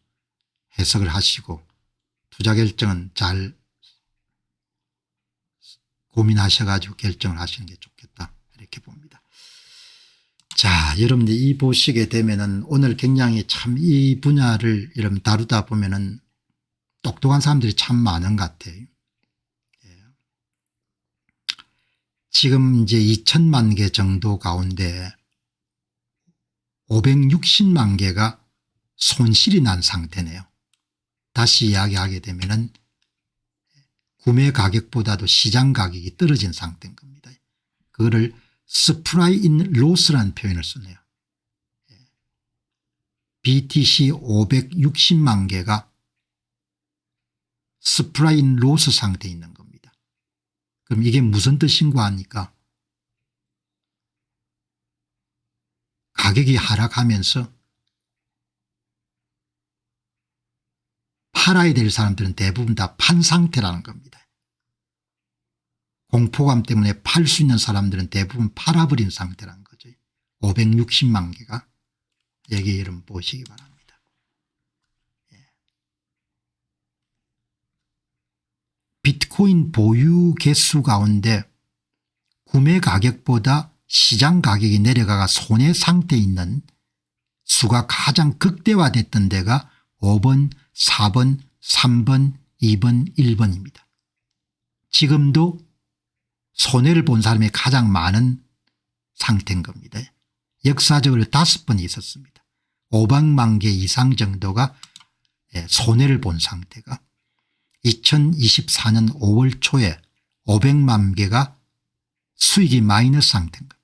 해석을 하시고 투자 결정은 잘 고민하셔가지고 결정을 하시는 게 좋겠다, 이렇게 봅니다. 자, 여러분들 이 보시게 되면은 오늘 굉장히 참 이 분야를 여러분 다루다 보면은 똑똑한 사람들이 참 많은 것 같아요. 지금 이제 2천만 개 정도 가운데 560만 개가 손실이 난 상태네요. 다시 이야기하게 되면은 구매 가격보다도 시장 가격이 떨어진 상태인 겁니다. 그거를 supply in loss라는 표현을 쓰네요. BTC 560만 개가 supply in loss 상태에 있는 겁니다. 그럼 이게 무슨 뜻인가 하니까 가격이 하락하면서 팔아야 될 사람들은 대부분 다 판 상태라는 겁니다. 공포감 때문에 팔 수 있는 사람들은 대부분 팔아버린 상태라는 거죠. 560만 개가. 여기 여러분 보시기 바랍니다. 비트코인 보유 개수 가운데 구매 가격보다 시장 가격이 내려가가 손해 상태에 있는 수가 가장 극대화됐던 데가 5번, 4번, 3번, 2번, 1번입니다. 지금도 손해를 본 사람이 가장 많은 상태인 겁니다. 역사적으로 5번이 있었습니다. 500만 개 이상 정도가 손해를 본 상태가 2024년 5월 초에 500만 개가 수익이 마이너스 상태인 겁니다.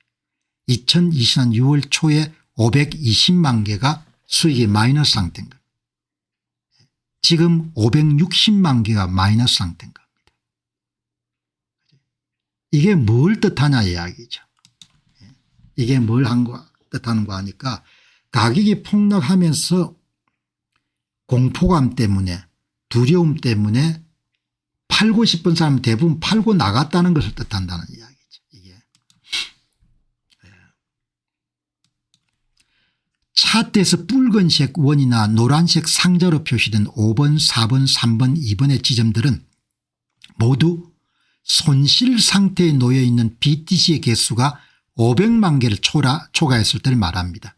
2020년 6월 초에 520만 개가 수익이 마이너스 상태인 겁니다. 지금 560만 개가 마이너스 상태인 겁니다. 이게 뭘 뜻하냐 이야기죠. 이게 뭘 뜻하는가 하니까 가격이 폭락하면서 공포감 때문에 두려움 때문에 팔고 싶은 사람은 대부분 팔고 나갔다는 것을 뜻한다는 이야기죠. 이게 차트에서 붉은색 원이나 노란색 상자로 표시된 5번, 4번, 3번, 2번의 지점들은 모두 손실 상태에 놓여 있는 BTC의 개수가 500만 개를 초과했을 때를 말합니다.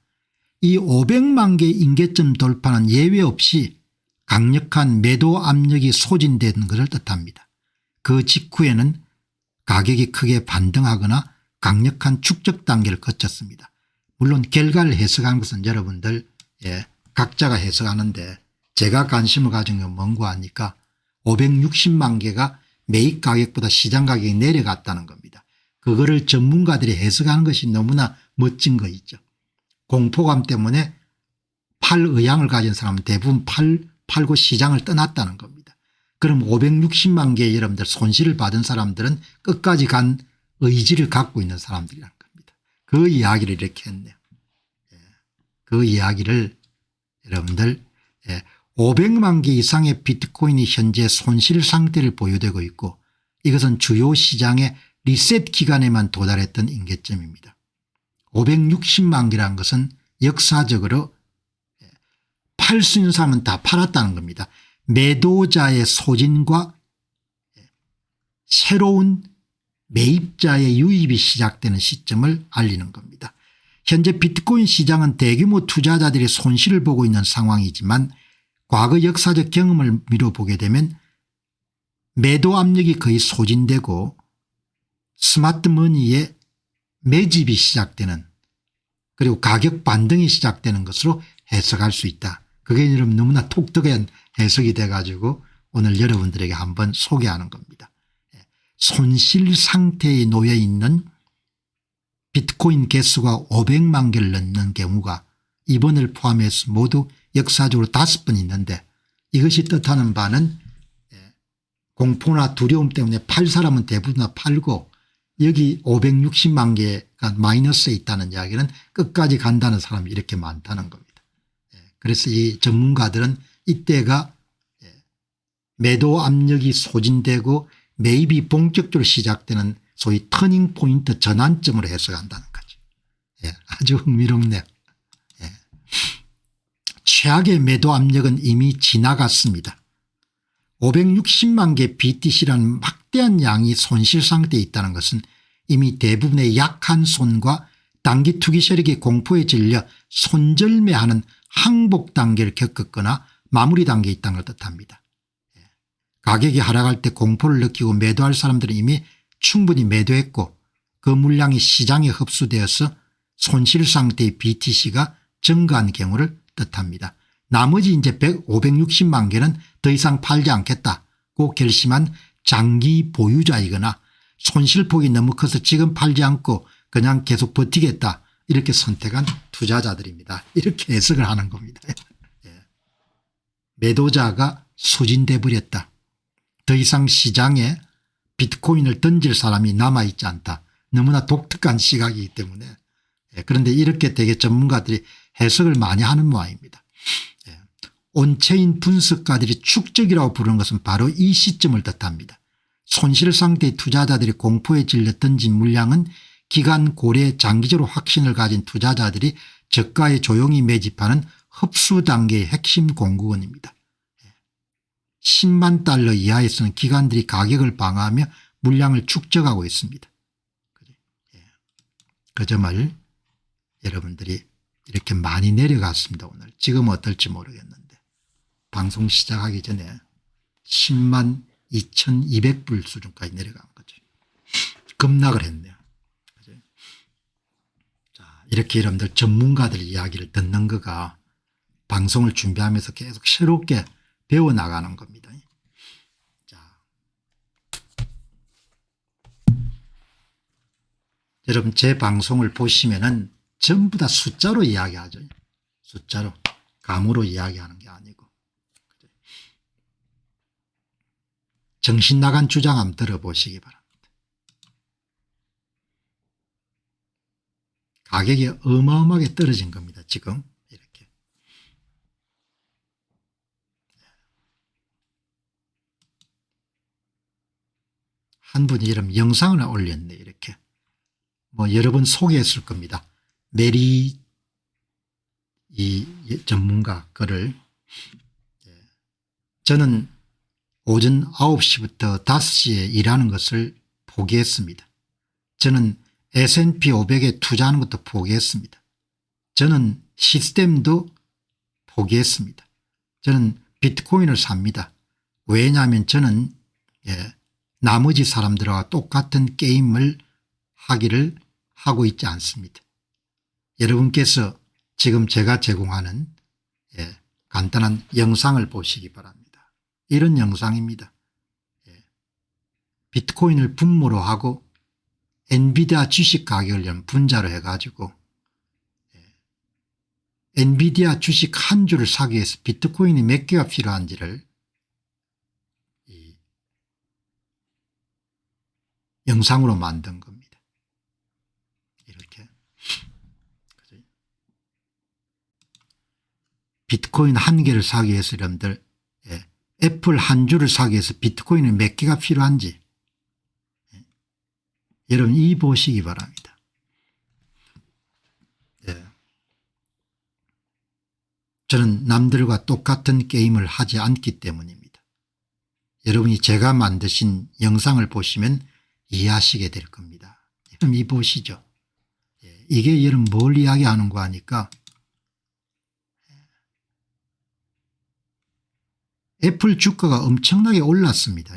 이 500만 개 임계점 돌파는 예외 없이 강력한 매도 압력이 소진되는 것을 뜻합니다. 그 직후에는 가격이 크게 반등하거나 강력한 축적 단계를 거쳤습니다. 물론 결과를 해석한 것은 여러분들 각자가 해석하는데 제가 관심을 가진 건 뭔가 하니까 560만 개가 매입 가격보다 시장 가격이 내려갔다는 겁니다. 그거를 전문가들이 해석하는 것이 너무나 멋진 거 있죠. 공포감 때문에 팔 의향을 가진 사람은 대부분 팔고 시장을 떠났다는 겁니다. 그럼 560만 개의 여러분들 손실을 받은 사람들은 끝까지 간 의지를 갖고 있는 사람들이란 겁니다. 그 이야기를 이렇게 했네요. 그 이야기를 여러분들 500만 개 이상의 비트코인이 현재 손실 상태를 보유되고 있고 이것은 주요 시장의 리셋 기간에만 도달했던 임계점입니다. 560만 개라는 것은 역사적으로 팔 수 있는 사람은 다 팔았다는 겁니다. 매도자의 소진과 새로운 매입자의 유입이 시작되는 시점을 알리는 겁니다. 현재 비트코인 시장은 대규모 투자자들이 손실을 보고 있는 상황이지만 과거 역사적 경험을 미뤄보게 되면 매도 압력이 거의 소진되고 스마트머니의 매집이 시작되는 그리고 가격 반등이 시작되는 것으로 해석할 수 있다. 그게 여러분 너무나 독특한 해석이 돼가지고 오늘 여러분들에게 한번 소개하는 겁니다. 손실 상태에 놓여 있는 비트코인 개수가 500만 개를 넘는 경우가 이번을 포함해서 모두 역사적으로 5번 있는데 이것이 뜻하는 바는 공포나 두려움 때문에 팔 사람은 대부분 다 팔고 여기 560만 개가 마이너스에 있다는 이야기는 끝까지 간다는 사람이 이렇게 많다는 겁니다. 그래서 이 전문가들은 이때가 매도 압력이 소진되고 매입이 본격적으로 시작되는 소위 터닝 포인트 전환점으로 해석한다는 거죠. 아주 흥미롭네요. 최악의 매도 압력은 이미 지나갔습니다. 560만 개 BTC라는 막대한 양이 손실 상태에 있다는 것은 이미 대부분의 약한 손과 단기 투기 세력의 공포에 질려 손절매하는 항복 단계를 겪었거나 마무리 단계에 있다는 걸 뜻합니다. 가격이 하락할 때 공포를 느끼고 매도할 사람들은 이미 충분히 매도했고 그 물량이 시장에 흡수되어서 손실 상태의 BTC가 증가한 경우를 뜻합니다. 나머지 이제 560만 개는 더 이상 팔지 않겠다고 결심한 장기 보유자이거나 손실폭이 너무 커서 지금 팔지 않고 그냥 계속 버티겠다 이렇게 선택한 투자자들입니다. 이렇게 해석을 하는 겁니다. 매도자가 소진돼 버렸다. 더 이상 시장에 비트코인을 던질 사람이 남아있지 않다. 너무나 독특한 시각이기 때문에 그런데 이렇게 되게 전문가들이 해석을 많이 하는 모양입니다. 온체인 분석가들이 축적이라고 부르는 것은 바로 이 시점을 뜻합니다. 손실 상태의 투자자들이 공포에 질려 던진 물량은 기간 고래 장기적으로 확신을 가진 투자자들이 저가에 조용히 매집하는 흡수 단계의 핵심 공급원입니다. 10만 달러 이하에서는 기관들이 가격을 방어하며 물량을 축적하고 있습니다. 그 점을 여러분들이 이렇게 많이 내려갔습니다. 오늘 지금 어떨지 모르겠는데 방송 시작하기 전에 10만 2200불 수준까지 내려간 거죠. 급락을 했네요. 자, 이렇게 여러분들 전문가들 이야기를 듣는 거가 방송을 준비하면서 계속 새롭게 배워나가는 겁니다. 자, 여러분 제 방송을 보시면은 전부 다 숫자로 이야기하죠. 숫자로 감으로 이야기하는 게 아니고 정신 나간 주장 한번 들어보시기 바랍니다. 가격이 어마어마하게 떨어진 겁니다. 지금 이렇게. 한 분이 이런 영상을 올렸네. 이렇게 뭐 여러 번 소개했을 겁니다. 메리 이 전문가 거를 저는 오전 9시부터 5시에 일하는 것을 포기했습니다. 저는 S&P 500에 투자하는 것도 포기했습니다. 저는 시스템도 포기했습니다. 저는 비트코인을 삽니다. 왜냐하면 저는 나머지 사람들과 똑같은 게임을 하기를 하고 있지 않습니다. 여러분께서 지금 제가 제공하는 간단한 영상을 보시기 바랍니다. 이런 영상입니다. 비트코인을 분모로 하고 엔비디아 주식 가격을 분자로 해가지고 엔비디아 주식 한 주를 사기 위해서 비트코인이 몇 개가 필요한지를 영상으로 만든 겁니다. 이렇게 비트코인 한 개를 사기 위해서 여러분들 애플 한 주를 사기 위해서 비트코인이 몇 개가 필요한지 여러분 이 보시기 바랍니다. 저는 남들과 똑같은 게임을 하지 않기 때문입니다. 여러분이 제가 만드신 영상을 보시면 이해하시게 될 겁니다. 여러분 이 보시죠. 이게 여러분 뭘 이야기하는 거 하니까 애플 주가가 엄청나게 올랐습니다.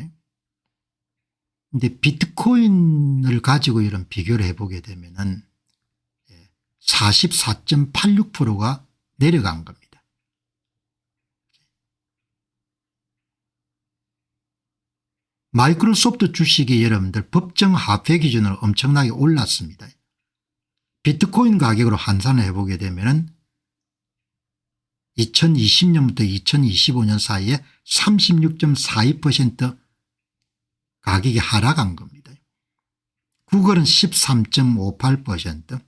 그런데 비트코인을 가지고 이런 비교를 해보게 되면은 44.86%가 내려간 겁니다. 마이크로소프트 주식이 여러분들 법정 화폐 기준으로 엄청나게 올랐습니다. 비트코인 가격으로 환산을 해보게 되면 2020년부터 2025년 사이에 36.42% 가격이 하락한 겁니다. 구글은 13.58%,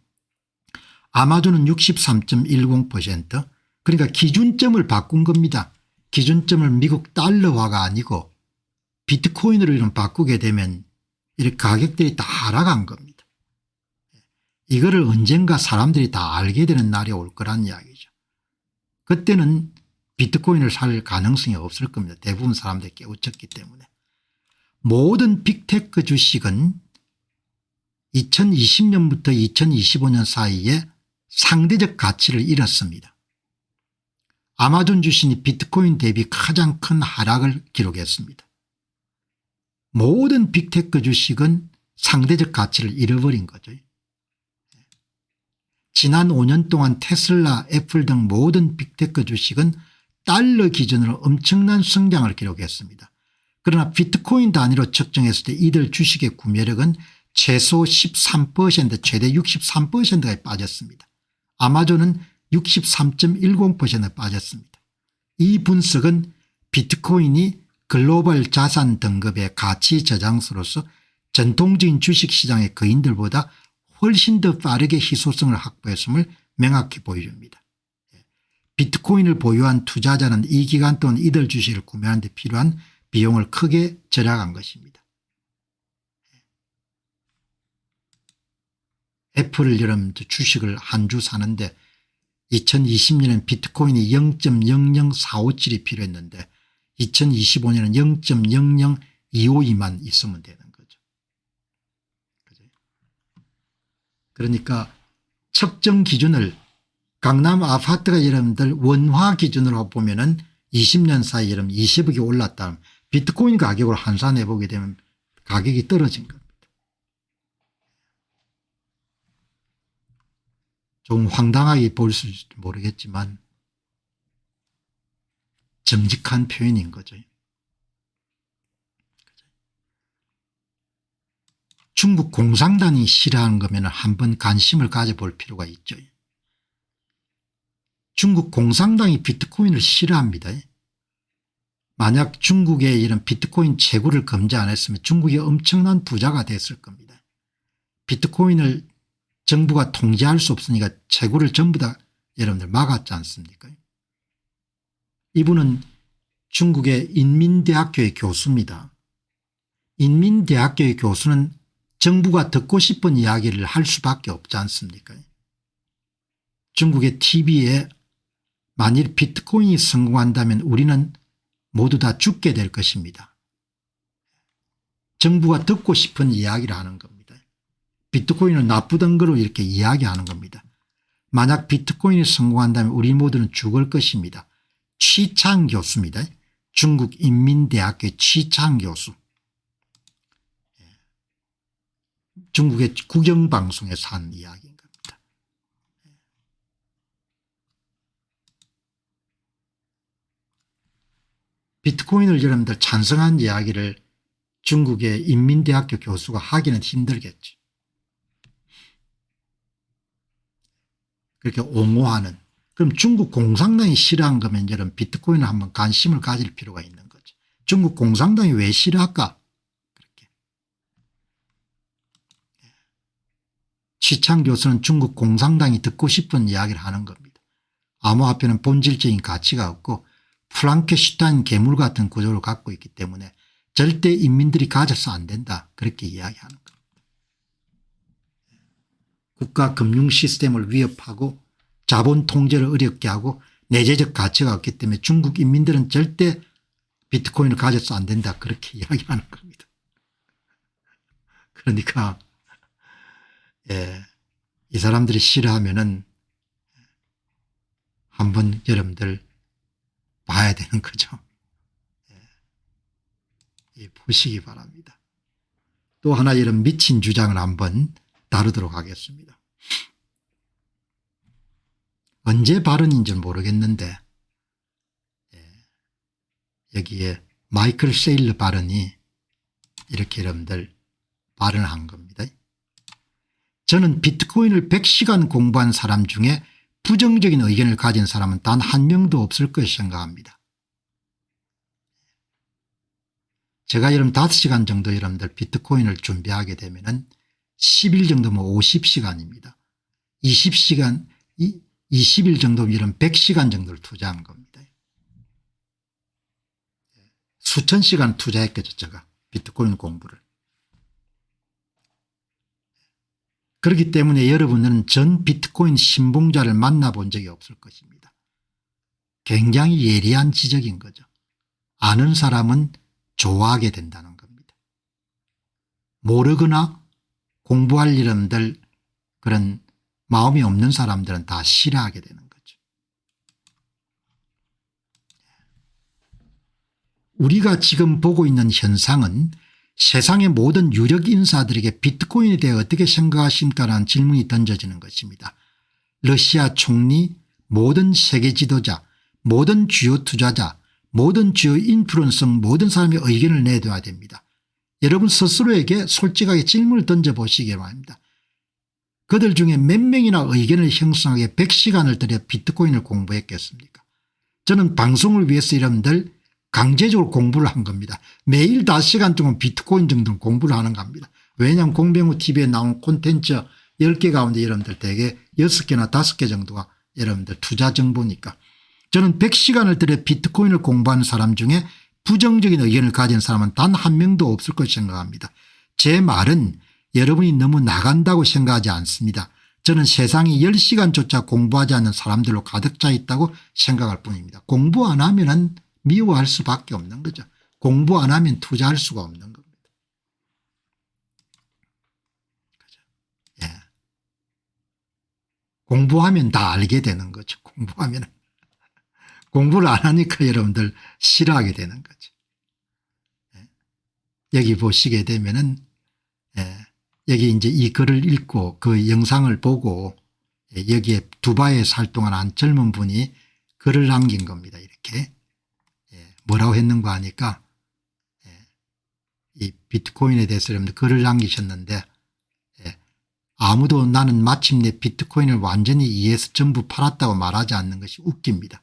아마존은 63.10%, 그러니까 기준점을 바꾼 겁니다. 기준점을 미국 달러화가 아니고 비트코인으로 이런 바꾸게 되면 이렇게 가격들이 다 하락한 겁니다. 이거를 언젠가 사람들이 다 알게 되는 날이 올 거란 이야기죠. 그때는 비트코인을 살 가능성이 없을 겁니다. 대부분 사람들이 깨우쳤기 때문에. 모든 빅테크 주식은 2020년부터 2025년 사이에 상대적 가치를 잃었습니다. 아마존 주식이 비트코인 대비 가장 큰 하락을 기록했습니다. 모든 빅테크 주식은 상대적 가치를 잃어버린 거죠. 지난 5년 동안 테슬라, 애플 등 모든 빅테크 주식은 달러 기준으로 엄청난 성장을 기록했습니다. 그러나 비트코인 단위로 측정했을 때 이들 주식의 구매력은 최소 13% 최대 63%가 빠졌습니다. 아마존은 63.10% 빠졌습니다. 이 분석은 비트코인이 글로벌 자산 등급의 가치 저장소로서 전통적인 주식시장의 거인들보다 훨씬 더 빠르게 희소성을 확보했음을 명확히 보여줍니다. 비트코인을 보유한 투자자는 이 기간 동안 이들 주식을 구매하는 데 필요한 비용을 크게 절약한 것입니다. 애플을 여러분들 주식을 한 주 사는데 2020년엔 비트코인이 0.00457이 필요했는데 2025년은 0.00252만 있으면 되는 거죠. 그러니까 측정 기준을 강남 아파트가 여러분들 원화 기준으로 보면은 20년 사이 여러분 20억이 올랐다면 비트코인 가격으로 환산해 보게 되면 가격이 떨어진 겁니다. 좀 황당하게 보일지 모르겠지만 정직한 표현인 거죠. 중국 공산당이 싫어하는 거면 한번 관심을 가져볼 필요가 있죠. 중국 공산당이 비트코인을 싫어합니다. 만약 중국의 이런 비트코인 재고를 금지 안 했으면 중국이 엄청난 부자가 됐을 겁니다. 비트코인을 정부가 통제할 수 없으니까 재고를 전부 다 여러분들 막았지 않습니까? 이분은 중국의 인민대학교의 교수입니다. 인민대학교의 교수는 정부가 듣고 싶은 이야기를 할 수밖에 없지 않습니까? 중국의 TV에 만일 비트코인이 성공한다면 우리는 모두 다 죽게 될 것입니다. 정부가 듣고 싶은 이야기를 하는 겁니다. 비트코인은 나쁘던 거로 이렇게 이야기하는 겁니다. 만약 비트코인이 성공한다면 우리 모두는 죽을 것입니다. 취창 교수입니다. 중국 인민대학교의 취창 교수. 중국의 국영방송에서 한 이야기인 겁니다. 비트코인을 여러분들 찬성한 이야기를 중국의 인민대학교 교수가 하기는 힘들겠죠. 그렇게 옹호하는. 그럼 중국 공산당이 싫어한 거면 여러분 비트코인을 한번 관심을 가질 필요가 있는 거죠. 중국 공산당이 왜 싫어할까? 그렇게. 취창 교수는 중국 공산당이 듣고 싶은 이야기를 하는 겁니다. 암호화폐는 본질적인 가치가 없고 프랑켄슈타인 괴물 같은 구조를 갖고 있기 때문에 절대 인민들이 가져서 안 된다. 그렇게 이야기하는 겁니다. 국가 금융 시스템을 위협하고 자본 통제를 어렵게 하고 내재적 가치가 없기 때문에 중국 인민들은 절대 비트코인을 가져서 안 된다. 그렇게 이야기하는 겁니다. 그러니까 이 사람들이 싫어하면은 한번 여러분들 봐야 되는 거죠. 보시기 바랍니다. 또 하나 이런 미친 주장을 한번 다루도록 하겠습니다. 언제 발언인지 모르겠는데 여기에 마이클 세일러 발언이 이렇게 여러분들 발언한 겁니다. 저는 비트코인을 100시간 공부한 사람 중에 부정적인 의견을 가진 사람은 단 한 명도 없을 것이 생각합니다. 제가 여러분 5시간 정도 여러분들 비트코인을 준비하게 되면은 10일 정도면 50시간입니다. 20일 정도면 이런 100시간 정도를 투자한 겁니다. 수천 시간 투자했겠죠 제가 비트코인 공부를. 그렇기 때문에 여러분은 전 비트코인 신봉자를 만나본 적이 없을 것입니다. 굉장히 예리한 지적인 거죠. 아는 사람은 좋아하게 된다는 겁니다. 모르거나 공부할 이름들 그런 마음이 없는 사람들은 다 싫어하게 되는 거죠. 우리가 지금 보고 있는 현상은 세상의 모든 유력 인사들에게 비트코인에 대해 어떻게 생각하십니까라는 질문이 던져지는 것입니다. 러시아 총리, 모든 세계 지도자, 모든 주요 투자자, 모든 주요 인플루언서 모든 사람의 의견을 내둬야 됩니다. 여러분 스스로에게 솔직하게 질문을 던져보시기 바랍니다. 그들 중에 몇 명이나 의견을 형성하게 100시간을 들여 비트코인을 공부했겠습니까? 저는 방송을 위해서 여러분들 강제적으로 공부를 한 겁니다. 매일 5시간 동안 비트코인 정도는 공부를 하는 겁니다. 왜냐하면 공병호 TV에 나온 콘텐츠 10개 가운데 여러분들 대개 6개나 5개 정도가 여러분들 투자 정보니까. 저는 100시간을 들여 비트코인을 공부하는 사람 중에 부정적인 의견을 가진 사람은 단 한 명도 없을 것을 생각합니다. 제 말은 여러분이 너무 나간다고 생각하지 않습니다. 저는 세상이 10시간조차 공부하지 않는 사람들로 가득 차 있다고 생각할 뿐입니다. 공부 안 하면은 미워할 수밖에 없는 거죠. 공부 안 하면 투자할 수가 없는 겁니다. 그죠? 예. 공부하면 다 알게 되는 거죠. 공부하면. 공부를 안 하니까 여러분들 싫어하게 되는 거죠. 예. 여기 보시게 되면은 여기 이제 이 글을 읽고 그 영상을 보고 여기에 두바이에서 활동하는 한 젊은 분이 글을 남긴 겁니다. 이렇게. 뭐라고 했는가 하니까 이 비트코인에 대해서 여러분들 글을 남기셨는데 아무도 나는 마침내 비트코인을 완전히 이해해서 전부 팔았다고 말하지 않는 것이 웃깁니다.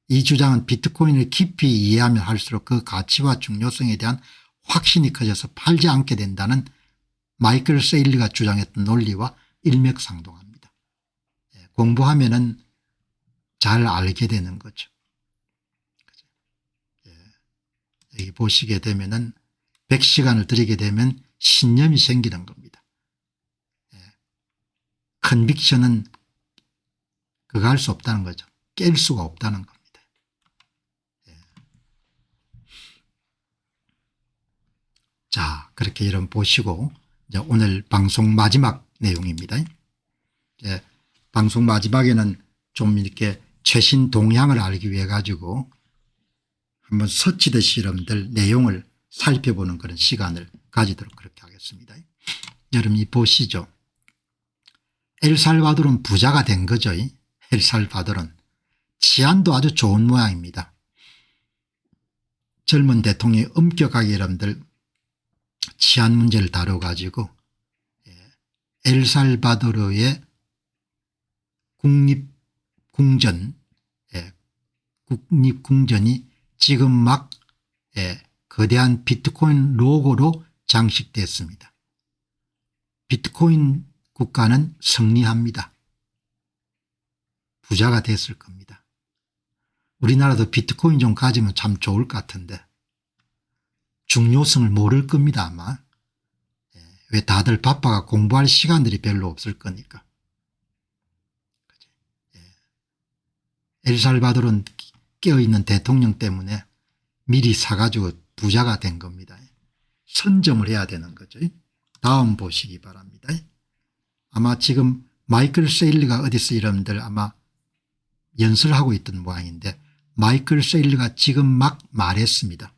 이 주장은 비트코인을 깊이 이해하면 할수록 그 가치와 중요성에 대한 확신이 커져서 팔지 않게 된다는 마이클 세일리가 주장했던 논리와 일맥상통합니다. 공부하면은 잘 알게 되는 거죠. 여기 보시게 되면은 100시간을 들이게 되면 신념이 생기는 겁니다. 컨빅션은 그거 할 수 없다는 거죠. 깰 수가 없다는 겁니다. 자, 그렇게 여러분 보시고 이제 오늘 방송 마지막 내용입니다. 방송 마지막에는 좀 이렇게 최신 동향을 알기 위해 가지고 한번 서치듯이 여러분들 내용을 살펴보는 그런 시간을 가지도록 그렇게 하겠습니다. 여러분이 보시죠. 엘살바도르는 부자가 된 거죠. 엘살바도르는 치안도 아주 좋은 모양입니다. 젊은 대통령이 엄격하게 여러분들 치안 문제를 다뤄가지고 엘살바도르의 국립궁전이 지금 막 거대한 비트코인 로고로 장식됐습니다. 비트코인 국가는 승리합니다. 부자가 됐을 겁니다. 우리나라도 비트코인 좀 가지면 참 좋을 것 같은데 중요성을 모를 겁니다 아마. 왜 다들 바빠가 공부할 시간들이 별로 없을 거니까. 엘살바도르는 깨어있는 대통령 때문에 미리 사가지고 부자가 된 겁니다. 선점을 해야 되는 거죠. 다음 보시기 바랍니다. 아마 지금 마이클 세일러가 어디서 여러분들 아마 연설하고 있던 모양인데 마이클 세일러가 지금 막 말했습니다.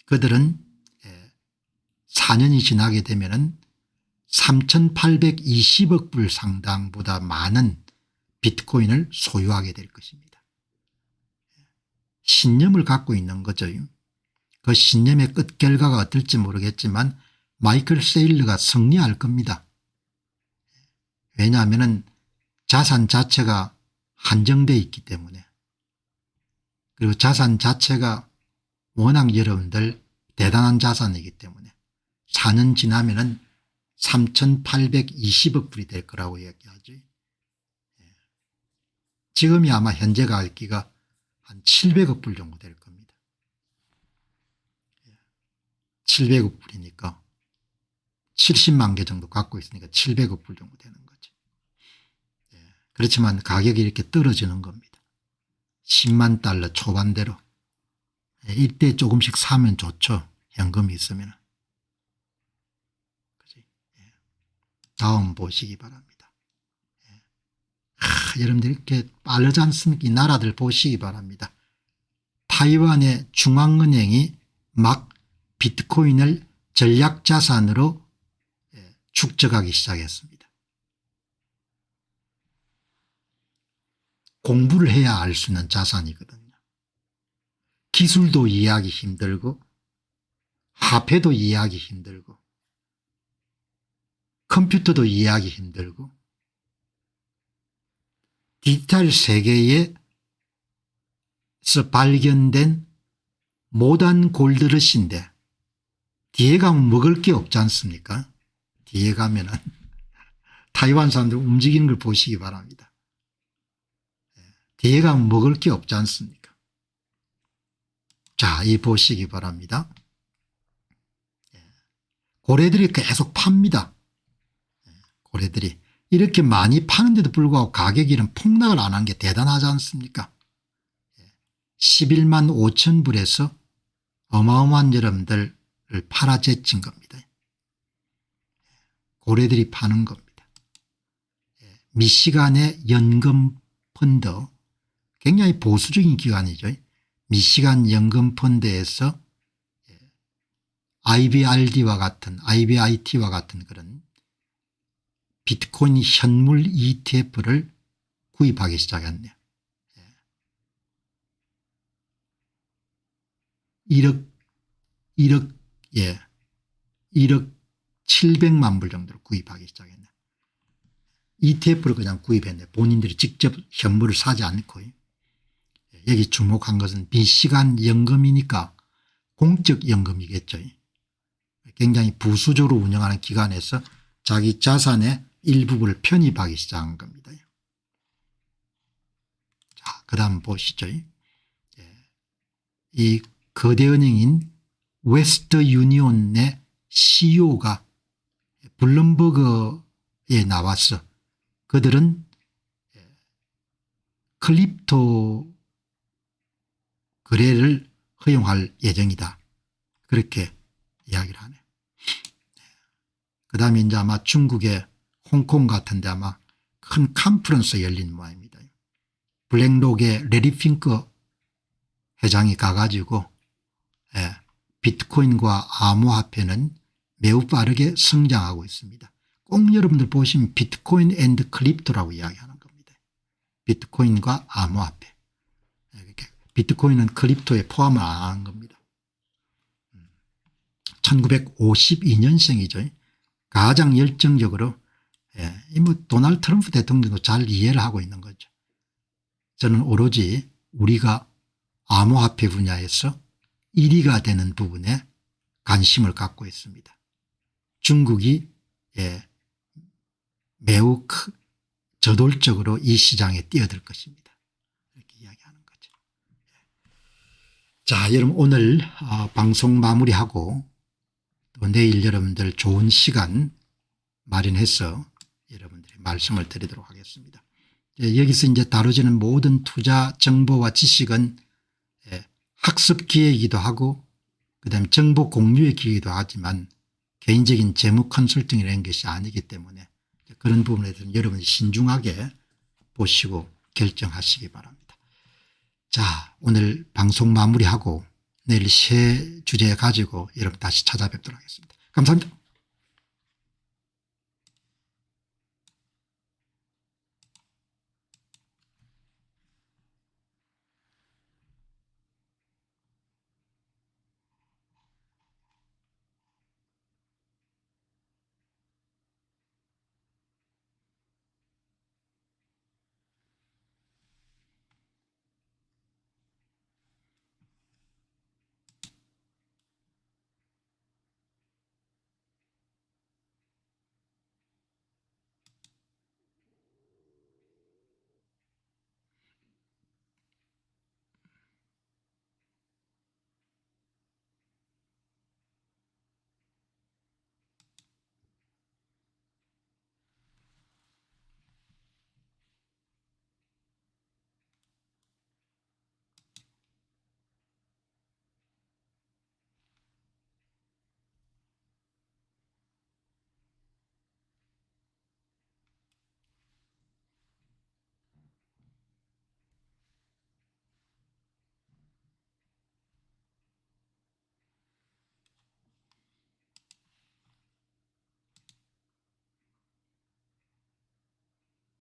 그들은 4년이 지나게 되면은 3,820억 불 상당보다 많은 비트코인을 소유하게 될 것입니다. 신념을 갖고 있는 거죠. 그 신념의 끝 결과가 어떨지 모르겠지만 마이클 세일러가 승리할 겁니다. 왜냐하면 자산 자체가 한정되어 있기 때문에, 그리고 자산 자체가 워낙 여러분들 대단한 자산이기 때문에 4년 지나면은 3,820억 불이 될 거라고 얘기하죠. 지금이 아마 현재 가격이 한 700억 불 정도 될 겁니다. 700억 불이니까 70만 개 정도 갖고 있으니까 700억 불 정도 되는 거죠. 그렇지만 가격이 이렇게 떨어지는 겁니다. 10만 달러 초반대로. 이때 조금씩 사면 좋죠. 현금이 있으면. 다음 보시기 바랍니다. 여러분들 이렇게 빠르지 않습니까? 이 나라들 보시기 바랍니다. 타이완의 중앙은행이 막 비트코인을 전략자산으로 축적하기 시작했습니다. 공부를 해야 알 수 있는 자산이거든요. 기술도 이해하기 힘들고 화폐도 이해하기 힘들고 컴퓨터도 이해하기 힘들고 디지털 세계에서 발견된 모던 골드러시인데 뒤에 가면 먹을 게 없지 않습니까? 뒤에 가면은 타이완 사람들 움직이는 걸 보시기 바랍니다. 뒤에 가면 먹을 게 없지 않습니까? 자, 이 보시기 바랍니다. 고래들이 계속 팝니다. 고래들이 이렇게 많이 파는데도 불구하고 가격이 이런 폭락을 안 한 게 대단하지 않습니까? 11만 5천 불에서 어마어마한 여러분들을 팔아제친 겁니다. 고래들이 파는 겁니다. 미시간의 연금 펀드, 굉장히 보수적인 기관이죠. 미시간 연금 펀드에서 IBRD와 같은 IBIT와 같은 그런 비트코인 현물 ETF를 구입하기 시작했네요. 1억 700만 불 정도를 구입하기 시작했네요. ETF를 그냥 구입했네요. 본인들이 직접 현물을 사지 않고요. 여기 주목한 것은 미시간 연금이니까 공적 연금이겠죠. 굉장히 부수적으로 운영하는 기관에서 자기 자산의 일부분을 편입하기 시작한 겁니다. 자, 그다음 보시죠. 이 거대 은행인 웨스트 유니온의 CEO가 블룸버그에 나와서 그들은 크립토 거래를 허용할 예정이다. 그렇게 이야기를 하네요. 그다음에 이제 아마 중국의 홍콩 같은 데 아마 큰 컨퍼런스 열린 모양입니다. 블랙록의 레리 핑크 회장이 가가지고 비트코인과 암호화폐는 매우 빠르게 성장하고 있습니다. 꼭 여러분들 보시면 비트코인 앤드 크립토라고 이야기하는 겁니다. 비트코인과 암호화폐. 비트코인은 크립토에 포함을 안 하는 겁니다. 1952년생이죠. 가장 열정적으로 뭐 도널드 트럼프 대통령도 잘 이해를 하고 있는 거죠. 저는 오로지 우리가 암호화폐 분야에서 1위가 되는 부분에 관심을 갖고 있습니다. 중국이 매우 저돌적으로 이 시장에 뛰어들 것입니다. 이렇게 이야기하는 거죠. 자, 여러분 오늘 방송 마무리하고 또 내일 여러분들 좋은 시간 마련해서 여러분들의 말씀을 드리도록 하겠습니다. 여기서 이제 다뤄지는 모든 투자 정보와 지식은 학습 기회이기도 하고 그다음에 정보 공유의 기회이기도 하지만 개인적인 재무 컨설팅이라는 것이 아니기 때문에 그런 부분에 대해서는 여러분이 신중하게 보시고 결정하시기 바랍니다. 자, 오늘 방송 마무리하고 내일 새 주제 가지고 여러분 다시 찾아뵙도록 하겠습니다. 감사합니다.